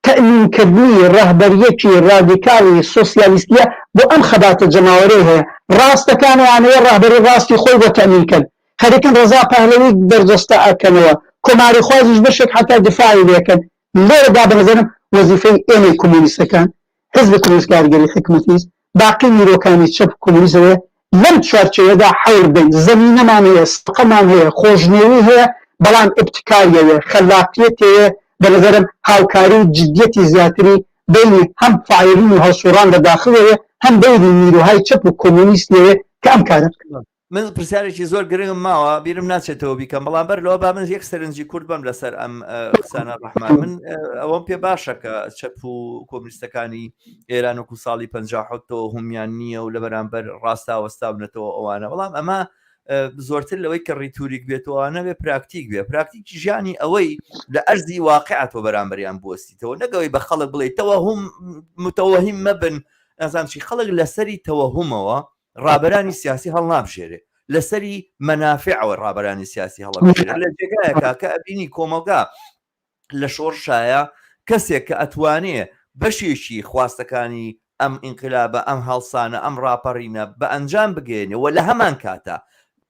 تەئمینکردنی ڕاهبەریەکی رادیکالی سۆسیالیستیە بۆ ئەم خەباتە جەماوەرەی هەیە. ڕاستەکانیانەیە ڕاهبەری ڕاستی خۆی بۆ تەئمینکەن، خەریکن ڕەزا پەهلەوی بەرجەستە ئەکەنەوە، کۆماری خوازیش بەشێک حتا دفاعی لێکەن. لێرەدا بەنظرم وەزیفەی ئێمەی کۆمونیستەکان، حزب کۆمونیست کاریگەری حکومەتیست، باقی نیرۆکانی چەپ کۆمونیستەوە لەم چوارچێوەدا حەول بدەین. زەمینەمان هەیە، سەقەمان هەیە، خۆشنێوی هەیە، بەڵام ئبتکاریەوە، خەلاقیەتەیە، بەنظرم هاوکاری و جدیەتی زیاتری بینی هەم فاعلین و هەڵسوڕان لە داخلەوە هەم بینی نیروهای چەپ و کۆمونیستەوە کە ئەم کارە بکەن. من پرسیارێکی زۆر گرنگم ماوە بیرم ناچێتەوە بیکەم بەڵام بەر لەوە با من یەک سەرنجی کورد بم لەسەر ئەم قسانە ڕەحمان من ئەوەم پێ باشە کە چەپ و کۆمونیستەکانی ئێران وەکو ساڵی 57 هەمیان نییە و لە بەرامبەر ڕاستاوەستابنێتەوە ئەوانە بەڵام ئەمە زۆرتر لەوەی کە ڕیتوریک بێتەوەوانە بێ پراکتیک بێ پراکتیکی ژیانی ئەوەی لە ئەرزی واقعەتەوە بەرامبەریان بوەستیتەوە نەگەوەی بە خەڵک بڵێ تەوەهم متەوەهم مەبن نازانم چی خەڵک لەسەری تەوەهمەوە ڕابەرانی سیاسی هەڵ نابژێرێ لەسەری مەنافعەوە ڕابەرانی سیاسی هەڵبژێرێ لە جێگایەکە کە ئەبینی کۆمەلگا لە شۆڕشایە کەسێک کە ئەتوانێ بەشێکی خواستەکانی ئەم ئینقلابە ئەم هەڵسانە ئەم ڕاپەڕینە بە ئەنجام بگەێنەوە لە هەمان کاتە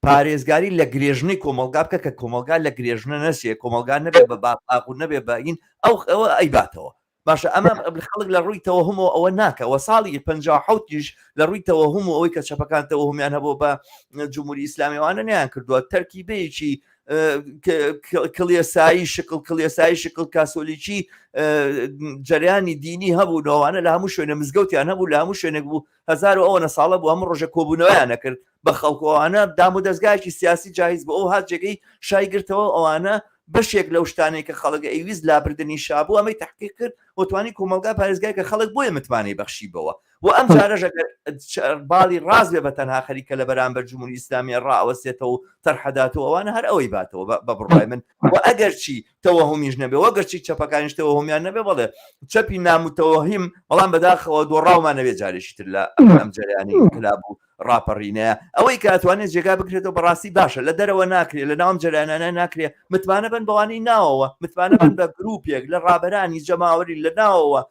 پارێزگاری لە گرێژنەی کۆمەلگا بکە کە کۆمەلگا لە گرێژنە نەچێ کۆمەلگا نەبێ بە باقاق و نەبێ بەئین ئەوە ئەیباتەوە باشە ئەمە خەڵک لە ڕووی تەوەهمەوە ئەوە ناکەوە ساڵی 57 لە ڕووی تەوەهم و ئەوەی کە چەپەکان تەوەهمیان هەبوو بە جمهوری ئیسلامیوانە نیان کردووە تەرکیبەیەکی کڵێسایی شکل کاسۆلیکی جەریانی دینی هەبوو نەوانە لە هەموو شوێنە مزگەوتیان هەبوو لە هەموو شوێنێک بوو 1970 ساڵە بوو هەموو ڕۆژە کۆبوونەوەیانە کرد بە خەڵکەوانە دام و دەستگایکی سیاسی جاهیز بۆ ئەو هات جێگەی شایگرتەوە ئەوانە بەشێک لەو شتانەی کە خەڵک ئەیویست لابردنی شابوو ئەمەی تحقیق کرد وتوانی کۆمەلگا پارێزگای کە خەڵک بۆیە متمانەی بەخشیبەوە و ئەم جارەژە باڵی ڕاز بێ بە تەنها خەریکە لە بەرامبەر جمهوری ئیسلامی ڕائەوەستێتەوە و تەرحەداتەوە ئەوانە هەر ئەوەی باتەوە بە بڕای من و ئەگەر چی تەوەهمیش نەبێ وەگەر چی چەپەکانیش تەوەهمیان نەبێ بەڵێ چەپی نامتەوەهیم بەڵام بەداخەوە دۆڕاومان نەبێ جارێکی تر لە ئەم جەریانی ئینقلاب و ڕاپەڕینەیە ئەوەی کە ئەتوانێت جێگا بکرێتەوە بەڕاستی باشە لە دەرەوە ناکرێت لە ناوم جەریانانە ناکرێت متمانە بن بەوانەی ناوەوە متمانە بن بە گروپێک لە ڕابەرانی جەماوەری لە ناوەوە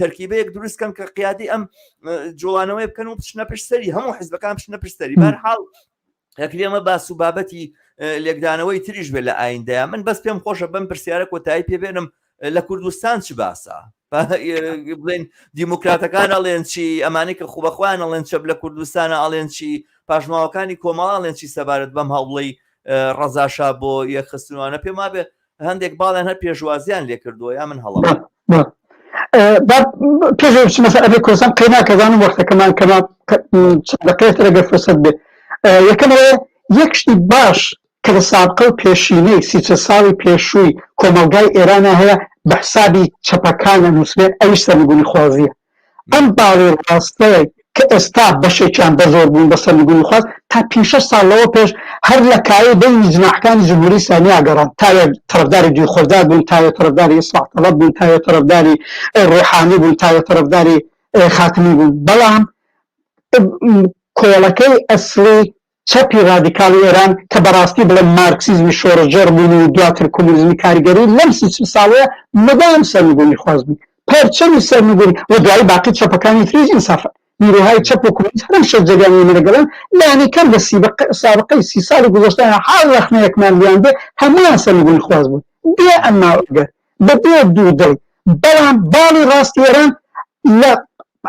تەرکیبەیەک دروستکەن کە قیادی ئەم جوڵانەوەی بکەن و بچنە پشتەری هەموو حیزبەکان بچنە پشتەری بەرحاڵ ئەکرێمە باس و بابەتی لێکدانەوەی تریش بێ لە ئایندەیە من بەس پێم خۆشە بەم پرسیارە کۆتایی پێبێنم لە کوردستان چ باسە بڵێن دیموکراتەکان ئەڵێن چی ئەمانەی کە خوبەخوایان ئەڵێن چەپ لە کوردستانە ئەڵێن چی پاشماوەکانی کۆمەڵ ئەڵێن چی سەبارەت بەم هەوڵەی ڕەزاشا بۆ یەکخستنوانە پێم وابێ هەندێک باڵیان هەر پێشوازیان لێ کردووە یا من هەڵە پێش مەسەلەی کۆسان قەیناکەزانم وەختەکەمان کەما دەقێت ئەگەر فرسەت بێ یەکەمەوە یەک شتی باش کە لە سابقە و پێشینەی 30 ساڵی پێشووی کۆمەلگای ئێرانە هەیە بە حسابی چەپەکانە نووسێت ئەویش سەرنگونی خوازیە ئەم باڵی ڕاستەیە کە ئێستا بەشێکیان بە زۆر بوون بە سەرنگونی خواز تا 5-6 ساڵەوە پێش هەر لە کایە دەنگی جناحەکانی جمهوری ئیسلامی ئاگەڕان تایە تەرەفداری دوێخۆردار بوون تایە تەرەفداری ئیسلاح طەلەب بوون تایە تەرەفداری ڕۆحانی بوون تایە تەرەفداری خاتمی بوون بەڵام کۆڵەکەی ئەسڵی چەپی ڕادیکاڵی ئێران کە بەڕاستی بڵێن مارکسیزمی شۆڕەجێڕ بوون و دواتر کۆمونیزمی کاریگەری لەم 30 ساڵەیە مەدام سەرنگونی خواز بوون پەرچەمی سەرنگونی و دوای باقی چەپەکانی تریش ئینسافە نیروهای چەپ و کۆمونیست هەرم شەرجەریانی لەگەڵن لەیانی کەم لە سابقەی 30 ساڵی گوزەشتیان حاڵ ڕەخنەیەکمان لیان بێ هەمویان سەرنگونی خواز بوون بێ ئەماوەگەر بەبێ دوودڵ بەڵام باڵی ڕاستی ئێران لە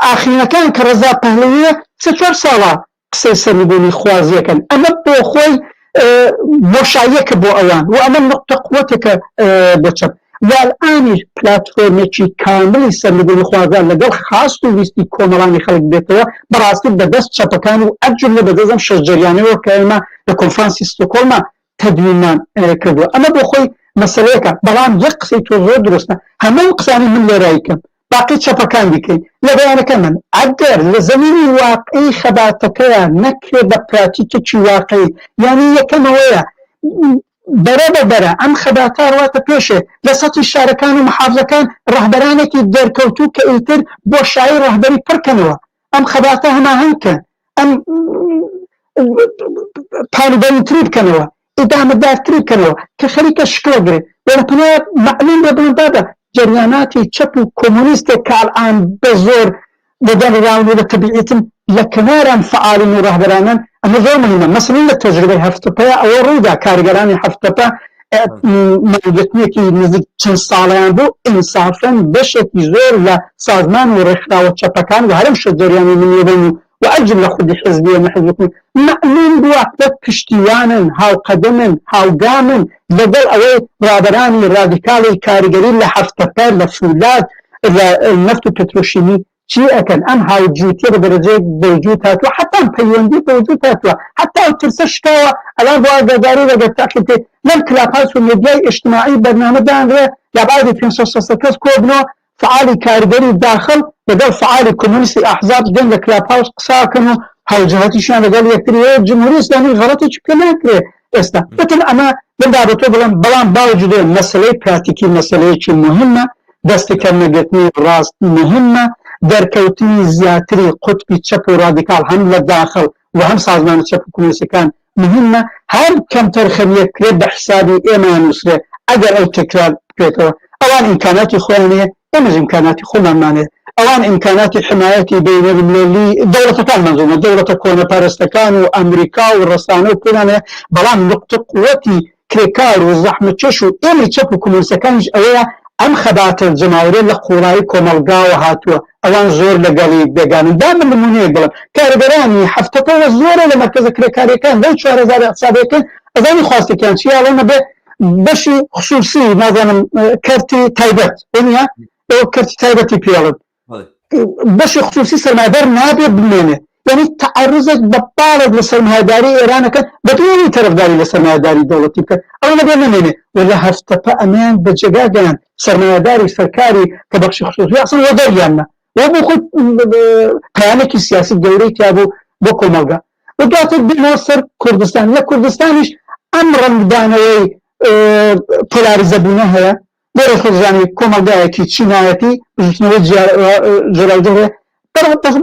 ئاخرینەکان کە ڕەزا پەهلەویە 4 ساڵە قسەی سەرنگونی خوازیەکەن ئەمە بۆ خۆی بۆشاییەکە بۆ ئەوان و ئەمە نقطە قووەتێکە بۆ چەپ والآنیش پلاتفۆرمێکی کاملی سەرنگونی خوازان لەگەڵ خاست و ویستی کۆمەڵانی خەڵک بێتەوە بەڕاستی بەدەست چەپەکان و ئەجملە بەدەستم شەرجەریانەوە کە ئێمە لە کۆنفرانسی ستۆکۆڵما تەدوینمان کردووە ئەمە بۆ خۆی مەسەلەیەکە بەڵام یەک قسەی تۆ زۆر دروستە هەموو قسانی من لێرایکەم باقی چەپەکان دیکەین لە بەیانەکە من ئەگەر لە زەمینی واقعی خەباتەکەیە نەکرێ بە پراتیکێکی واقعی یعنی یەکەمەوەیە بەرە بەبەرە ئەم خەباتە ڕواتە پێشێ لە سەتی شارەکان و محافزەکان ڕەهبەرانێکی دەرکەوتوو کە ئیتر بۆ شایی ڕەهبەری پڕکەنەوە ئەم خەباتە هەماهەنگکەن ئەم پاڵبەرتری بکەنەوە ئیدامەدارتری بکەنەوە کە خەریکە شکۆگرێت وەرەپنە معلوم بە بڵندادە جریاناتی چەپ و کۆمونیستێک کە ئەڵئان بە زۆر لەدەرڕاون و لە تەبیعیتن لە کناران فعالین و ڕەهبەرانن ئەمە زۆر مهمە مەسەڵەن لە تەجربەی هەفتەپەیە ئەوە ڕوودا کارگەرانی هەفتەپە مەودەتنیەکی نزیک چەند ساڵیان بوو ئینسافەن بەشێکی زۆر لە سازمان و ڕێکخراوە چەپەکان و هەرم شەجەریانی منێبن وأجل لخد حزبية محزبكم مأمون بوقت پشتیوانن هاوقدمن هاوگامن لەگەڵ ئەوەی ڕابەرانی ڕادیکاڵی کاریگەری لە هەفتەپەر لە فولاد لە نەفت و پێترۆشیمی چی ئەکەن ئەم هاوجوتیە بە دەرەجەیەک بەوجود هاتووە حتا پەیوەندی بەوجود هاتووە حتا ئەو ترسە شکاوە ئەلان بۆ ئاگاداری دەگەر تاقیکێ لەم کلاپاس و مێدیای ئیجتیماعی بەرنامەدانرێ لەبعادی 500 کەس کۆبنەوە فعالی کارگەری داخل لەگەڵ فعالی کۆمونیستی ئەحزاب دێن لە کلاپاوس قساکەن و هەڵجەهەتیشیان لەگەڵ یەکتری جمهوری ئیسلامی غەڵەتێکی پێ ناکرێ ئێستا بتن ئەمە لەم بابەتۆ بڵێم بەڵام باوجودێ مەسەلەی پراتیکی مەسەلەیەکی مهمە دەستەکە نەگرتنی ڕاست مهمە دەرکەوتنی زیاتری قوتبی چەپ و ڕادیکال هەم لە داخل و هەم سازمان چەپ و کۆمونیستەکان مهمە هەر کەم تەرخەمیەکرێت بە حسابی ئێمە نووسرێ ئەگەر ئەو تکرار بکرێتەوە ئەوان ئیمکاناتی خۆیانەیە ئێمەش ئیمکاناتی خۆمانمانێ ئەوان ئیمکاناتی حمایەتی بینەالمللی دەوڵەتەکان منزومە دەوڵەتە کۆنەپارێستەکان و ئەمریکا و ڕەسانە و پێیانەیە بەڵام نقطە قووەتی کرێکار و زەحمەتکێش و ئێمە چەپ و کۆمونیستەکانیش ئەوەیە ئەم خەباتە جەماوەریە لە قوڵایی کۆمەلگاوە هاتووە ئەوان زۆر لەگەڵی بێگانن دا من نمونەیەک بڵێم کارگەرانی هەفتەکەوە زۆرە لە مەرکەزە کرێکاریەکان لەو 4000 اقتصادیەکان ئەزانی خواستێکیان چیە ئەڵێمە بێ بەشی خصوصی نازانم کەرتی تایبەت وانە ئەو کەرتی تایبەتی پێڵن بەشی خصوصی سەرمایه‌دار نابێ بمێنێ یعنی تعرضێک بە پاڵێک لە سەرمایه‌داری ئێرانەکە بە دوای تەرەفداری لە سەرمایه‌داری دەوڵەتی بکە ئەوە نەبێ نمێنێ ولا هەفتەپە ئەمیان بە جێگاگەیان سەرمایه‌داری سەرکاری کە بەخشی خصوصی ئەسڵ وەدەریانە وە بۆ خۆی پەیامێکی سیاسی گەورەی تیا بوو بۆ کۆمەلگا و دواتر بینەوە سەر کوردستان لە کوردستانیش ئەم ڕەنگدانەوەی پۆلاریزەبوونە هەیە بۆ ڕێخۆزانی کۆمەلگایەکی چینایەتی ژوتنەوەی جۆراوجەرێ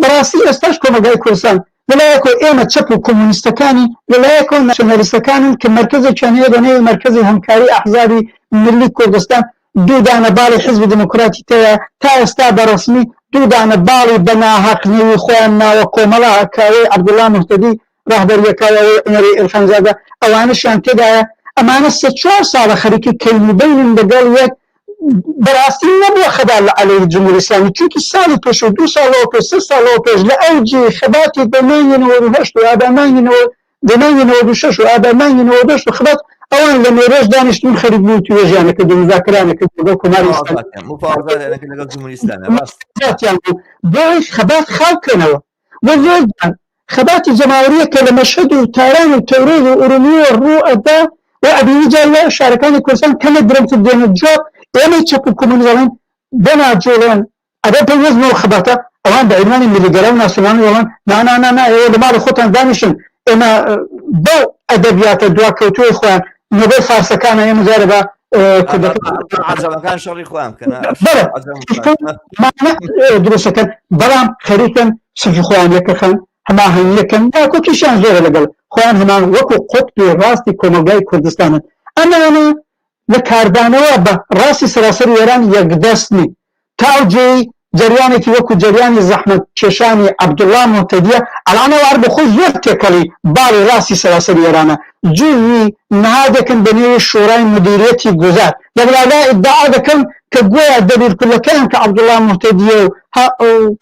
بەڕاستی ئێستاش کۆمەلگای کوردستان لەلایەکۆ ئێمە چەپ و کۆمونیستەکانی لەلایەکۆ ناسیۆنالیستەکانن کە مەرکەزێکیان هەیە بەنێوی مەرکەزی هەمکاری ئەحزابی ملی کوردستان دوو دانە باڵی حیزبی دموکراتی تەیە تا ئێستا بەڕەسمی دوو دانە باڵی بە ناحەقنەوەی خۆیان ناوە کۆمەڵە کاوەی عەبدوڵڵا موحتەدی ڕاهبەریەکەوەی عومەری ئێلخانزادە ئەوانەشیان تێدایە ئەمانە 3-4 ساڵە خەریکی کەینوبەینن لەگەڵ یەک بەڕاستی نەبووە خەبات لە عەلەیهی جمهوری ئیسلامی چونکی ساڵی پێش و 2 ساڵەوە پێش 3 ساڵەوە پێش لە ئەوجی خەباتی دەمانگی 98 و ئابانمانگی 96 و ئابانمانگی 98 و خەبات ئەوان لە نێرۆژ دانیشتون خەریک بوو توێژیانەکە مذاکرانەکە لەگەڵ کۆماری ئیسلامیان بوو بۆی خەبات خاڵکەنەوە وەزۆرجان خەباتی جەماوەریە کە لە مەشهەد و تاران و تەورۆز و ئورومیە ڕوو ئەدا و ئەبینی جا لە شارەکانی کوردستان کەمە درەمتر دێنە جۆ ئێمەی چەپ و کۆمونیزەڵێن بەناجۆڵێن ئەبێ پێوەزنەوە خەباتە ئەوان بە عینوانی ملیگەرە و ناسیۆناڵی وەڵان نا ئێوە لە ماڵی خۆتان دانیشن ئێمە بەو ئەدەبیاتە دواکەوتووی خۆیان نۆبێل فارسەکانە ئێمە جارە بە عەجەبەکان شەڕی خۆیان بکەن دروستەکەن بەڵام خەریکن سەرکی خۆیان یەکەخەن هەماهەنگیەکەن کۆکیشیان زۆرە لەگەڵ خۆیان هەمان وەکو قوتبی ڕاستی کۆمەلگای کوردستانن ئەمانە لە کاردانەوە بە ڕاستی سەراسەر وێران یەکدەستنی تاوجێی جریانێکی وەکو جریانی زەحمەت کێشانی عەبدوڵڵا موحتەدیە ئەڵانەوە هەر بەخۆی زۆر تێکەڵی باڵی ڕاستی سەراسەر وێرانە جووی نهادێکن بەنێوی شۆرای مدیریەتی گوزار لە بەلادا ئیدعا دەکەن کە گویا دەبیرکردەکەیان کە عەبدوڵڵا موحتەدیە و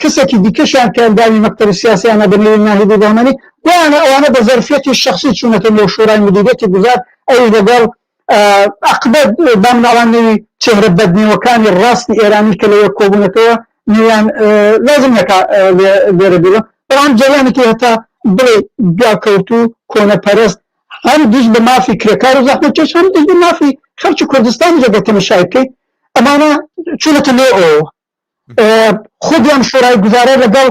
کەسێکی دیکەشیان کە ئەندامی مەکتەبی سیاسییانە بەنێوی ناهیدی بەهمەنی گویانە ئەوانە بە زەرفەتی شەخسی چوونەتە لەو شۆرای مدیریەتی گوزار ئەوی لەگەڵ عقبەت بامناڵانەوەی چهرە بەدنیوەکانی ڕاستی ئێرانی کە لەوە کۆبوونەتەوە نیان لازم نەکا لێرە بیرە بەڵام جەریانێکی هەتا بڵێ بیاکەوتو کۆنەپەرست هەم دیش بە مافی کرێکار و زەحمەتکێش هەم دیش بە مافی خەڵکی کوردستانی لەگە تەماشای بکەیت ئەمانە چوونەتە لێ ئەوە خودیان شۆرای گوزارە لەگەڵ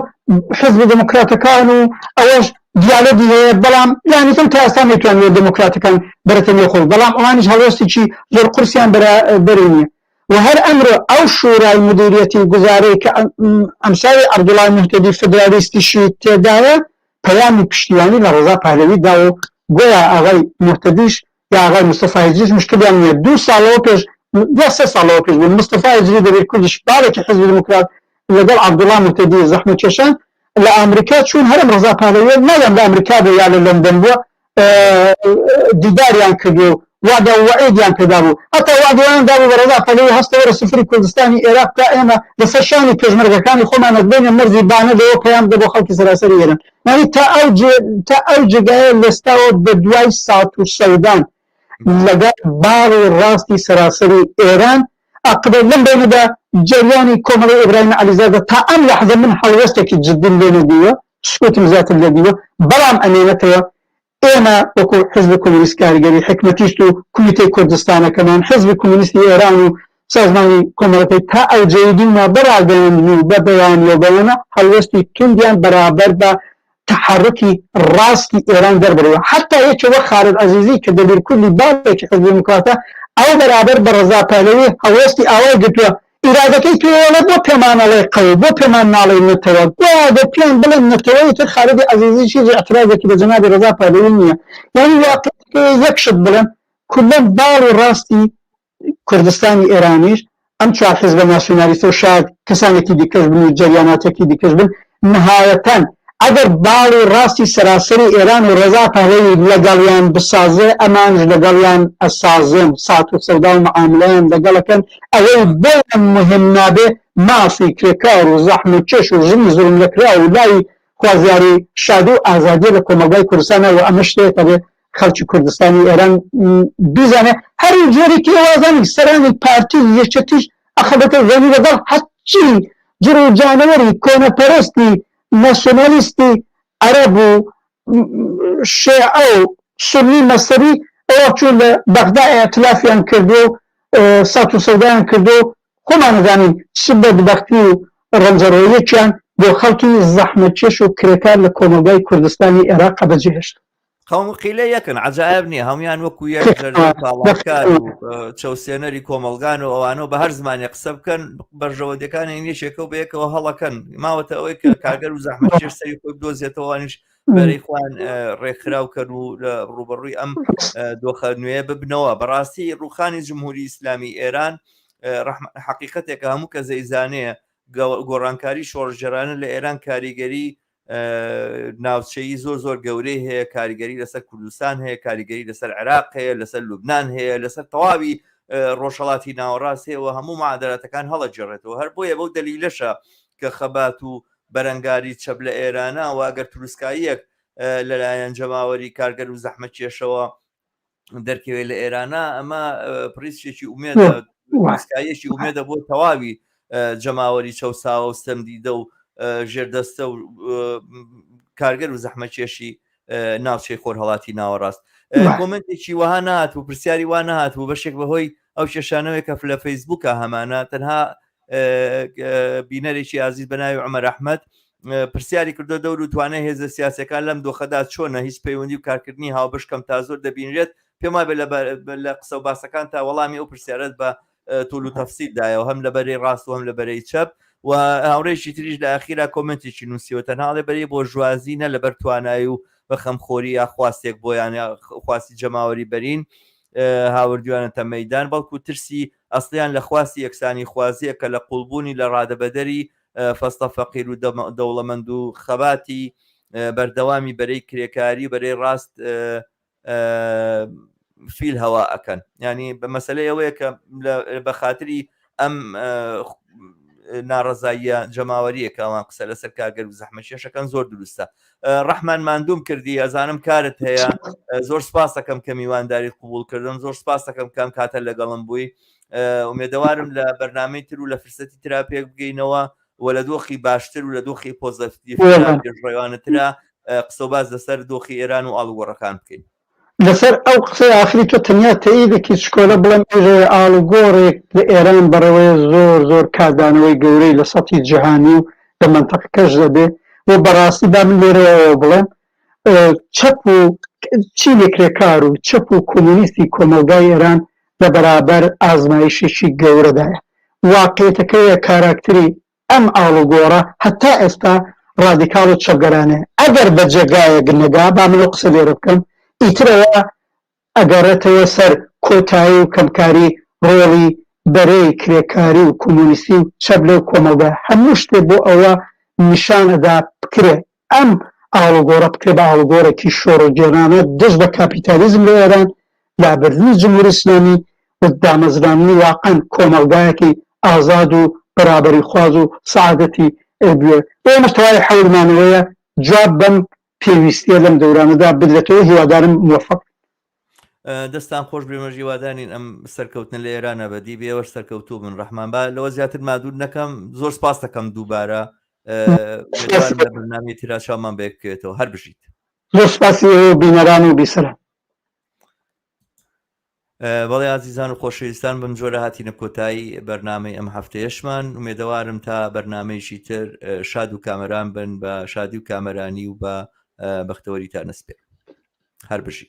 حیزبی دموکراتەکان و ئەوەش دیالۆگی هەیە بەڵام یانیتم تا ئێستا نەیتوانێت دموکراتەکان بەرەتە نێو خۆی بەڵام ئەوانیش هەڵوێستێکی زۆر قورسیان بەرەبەری نییە و هەر ئەمرۆ ئەو شورای مدیریەتی گوزارەی کە ئەمساوی عەبدوڵڵا موحتەدی فدرالیستیشی تێدایە پەیامی پشتیوانی لە ڕەزا پەهلەویدا و گویا ئاغای موحتەدیش یا ئاغای مستەفا هیجریش مشکلیان نییە 2 ساڵەوە پێش 3 ساڵەوە پێش بوو مستەفا هیجری دەبێت کوردیش باڵێکی حیزبی دموکرات لەگەڵ عەبدوڵڵا موحتەدی زەحمەتکێشان لە ئەمریکا چوون هەرم ڕەزا پەهلەوی نەدەم لە ئەمریکا بوو یا لە لەندەن بووە دیداریان کردو وعدە وعیدیان پێدا بوو هەتا وعدەیان دابوو بە ڕەزا پەهلەوی هەستەوەرە سفری کوردستانی عێراق تا ئێمە لەسەر شانی پێشمەرگەکانی خۆمان دەبێنە مەرزی بانە لەوە پەیام دە بۆ خەڵکی سەراسەری ئێران یعنی تا ئەو جێگایە لەستاوە بە دوای سات و سەودان لەگەڵ باڵی ڕاستی سەراسەری ئێران عقبە لەم بینەدا جریانی کۆمەڵی ئیبراهیم عەلیزادە تا ئەم لەحظە من هەڵوەستێکی جددیم لێ نەدیوە سکوتم زیاتر لێدیوە بەڵام ئەمێنێتەوە ئێمە وەکو حزب کۆمونیست کاریگەری حکمەتیست و کومیتەی کوردستانەکەمان حزبی کۆمونیستی ئێران و سازمانی کۆمەڵەکەی تا ئەو جێدیما بەراگەیاندن و بە بەیانیە بەوەنە هەڵوەستی توندیان بەرابەر بە تحرکی ڕاستی ئێران دەربەرەوە حتا یەکێوە خالد عەزیزی کە دەبیر کوردی باڵێکی حزب دیموکراتە ئەو بەرابەر بە ڕەزا پەهلەوی هەڵوەستی ئاوای گرتووە ئیرادەکەی توێڵە بۆ پێمانەڵێ قەوی بۆ پێمان ناڵێ نەتەوە گوادە پێیان بڵێن نەتەوەی تر خالدی عەزیزی چیزی ئەترازێکی بە جەنابی ڕەزا پەهلەوی نییە یعنی واقعەکەی یەکشت بڵێن کولەن باڵ و ڕاستی کوردستانی ئێرانیش ئەم چوار حزبە ناسیۆنالیستە و شاید کەسانێکی دیکەش بن و جەریاناتێکی دیکەش بن نهایەتەن ئەگەر باڵی ڕاستی سەراسەری ئێران و ڕێزا پەهلەوی لەگەڵیان بسازێ ئەمانش لەگەڵیان ئەسازن سات و سەودا و معاملەیان لەگەڵەکەن ئەوەی بۆیان مهم نابێ مافی کرێکار و زەحمت کێش و ژنی زوڵم لەکرا و لای خوازیاری شاد و ئازادی لە کۆمەلگای کوردستانەوە ئەمە شتێکە بێ خەڵکی کوردستانی ئێران بیزانێ هەر جۆرێکی وازانی سەرانی پارتی یەکێتیش ئەخەبەتە زەمی لەگەڵ هەرچی جر و جانەوەری کۆنەپەرستی ناسیۆنالیستی عەرەب و شیعە و سونی مەسەری ئەوە چوون لە بەغدا ئەتلافیان کردو و سات و سەودایان کردو خۆمان نەزانین چ بەدبەختی و ڕەنجەڕۆیەکیان بۆ خەڵکی زەحمەتکێش و کرێکار لە کۆمەلگای کوردستانی عێراق بەجێهێشت خەڵ قیلە یەکن عەجایب نییە هەمویان وەکو یەک پاڵاکار و چەوسێنەری کۆمەلگان و ئەوانەوە بە هەر زمانێ قسە بکەن بەرژەوەدەکانی نیشێکە و بەیەکەوە هەڵەکەن ماوەتە ئەوەی کە کارگەر و زەحمەتکێش سەری خۆی بدۆزێتەوەوانیش بەرەی خوان ڕێکخراوکەن و لە ڕوبەڕووی ئەم دۆخە نوێیە ببنەوە بەڕاستی ڕووخانی جمهوری ئیسلامی ئێران حەقیقەتێکە هەموو کە زەیزانەیە گۆڕانکاری شۆڕژێرانە لە ئێران کاریگەری ناوچەیی زۆر گەورەی هەیە کاریگەری لەسەر کوردستان هەیە کاریگەری لەسەر عێراق هەیە لەسەر لوبنان هەیە لەسەر تەواوی ڕۆژهەڵاتی ناوەڕاست هەیەەوە هەموو معادلاتەکان هەڵەجێڕێتەوە هەر بۆیە بەو دەلیلەشە کە خەبات و بەرەنگاری چەپ لە ئێرانە و ئەگەر توروسکاییەک لەلایەن جەماوەری کارگەر و زەحمەتکێشەوە دەرکەوێت لە ئێرانە ئەمە پریسێکی ئومێدە توروسکاییەکی ئومێدە بۆ تەواوی جەماوەری چەوساوە و ستەمدیدە و ژێردەستە و کارگەر و زەحمەتکێشی ناوچەی خۆرهەڵاتی ناوەڕاست کۆمنتێکی وەها نهات و پرسیاری وا نهات و بەشێک بەهۆی ئەو کێشانەوەی کە لە فەیسبووکە هەمانە تەنها بینەرێکی ئازیز بە ناوی عومەر ئەحمەد پرسیاری کردو دەور و توانای هێزە سیاسەکان لەم دۆخەدا چۆنە هیچ پەیوەندی و کارکردنی هاوبەشکەم تا زۆر دەبینرێت پێم وایە لە قسە و باسەکان تا وەڵامی ئەو پرسیارەت بە توول و تەفسیردایەوە هەم لەبەرەی ڕاست و هەم لەبەرەی چەپ و هاوڕێژی تریش لە ئاخیرا کۆمنتێکی نووسیوە تەنها لەبەرەی بۆ ژوازینە لەبەر توانایی و بە خەمخۆری یا خواستێک بۆیان خواستی جەماوەری بەرین هاوردوانەتە مەیدان بەڵکو ترسی ئەسڵیان لە خواستی یەکسانی خوازیە کە لە قوڵبوونی لە ڕادەبەدەری فەستە فەقیر و دەوڵەمەند و خەباتی بەردەوامی بەرەی کرێکاری بەرەی ڕاست فیل هەوا ئەکەن ینی بە مەسەلەی ئەوەیە کە بە خاتری ئەم ناڕەزاییە جەماوەریەکەوان قسە لەسەر کارگەر و زەحمەتکێشەکەن زۆر دروستە ڕەحمان ماندوم کردی ئەزانم کارت هەیە زۆر سپاس دەکەم کە میوانداریت قبولکردن زۆر سپاس دەکەم کەم کاتە لەگەڵم بووی ئومێدەوارم لە بەرنامەی تر و لە فرسەتی ترا پێک بگەینەوە و لە دۆخی باشتر و لە دۆخی پۆزەتیڤڕێوانترا قسە و باز لەسەر دۆخی ئێران و ئاڵوگۆڕەکان بکەین لەسەر ئەو قسەی ئاخری تۆ تەنیا تەییدێکی چکۆلە بڵێم ئێژێ ئاڵوگۆڕێک لە ئێران بەڕەوەی زۆر کاردانەوەی گەورەی لە سەتی جیهانی و لە مەنتەقەکەش دەبێ و بەڕاستی با من لێرەوە بڵێم چەپ و چینێ کرێکار و چەپ و کۆمونیستی کۆمەلگای ئێران لە بەرابەر ئازمایشێکی گەورەدایە واقعیەتەکەیە کاراکتری ئەم ئاڵوگۆڕە هەتا ئێستا ڕادیکاڵ و چەپگەرانەیە ئەگەر بە جێگایەک نەگا با من قسە لێرە بکەم ئیترەوە ئەگەڕێتەوە سەر کۆتایی و کەمکاری ڕۆڵی بەرەی کرێکاری و کۆمونیستی و چەپ لەو کۆمەلگا هەموو شتێک بۆ ئەوە نیشانەدا بکرێ ئەم ئاڵوگۆڕە بکرێ بە ئاڵوگۆڕێکی شۆڕەجێرانە دەست بە کاپیتالیزم لە ئێران لابردنی جمهوری ئیسلامی و دامەزرانی واقعەن کۆمەلگایەکی ئازاد و بەرابەری خواز و سەعادەتی بوێ ئێمەش تەواوی حەولمانەوەیە جواب بەم پێویستیە لەم دەورانەدا بدرێتەوە هیوادارم موفق دەستان خۆش بێمەژی وادانین ئەم سەرکەوتنە لە ئێرانە بەدی بێوە سەرکەوتوو بن ڕەحمان با لەوە زیاتر مادوور نەکەم زۆر سپاس دەکەم دووبارە لە بەرنامەی تیراشامان بێکێتەوە هەر بژیت زۆر سپاسی بینەران و بیسەران بەڵێ ئازیزان و خۆشەویستان بم جۆرە هاتینە کۆتایی بەرنامەی ئەم هەفتەیەشمان ومێدەوارم تا بەرنامەیشی تر شاد و کامەران بن بە شادی و کامەرانی و بە بەختەوەریتان نەسپێت هەر بژی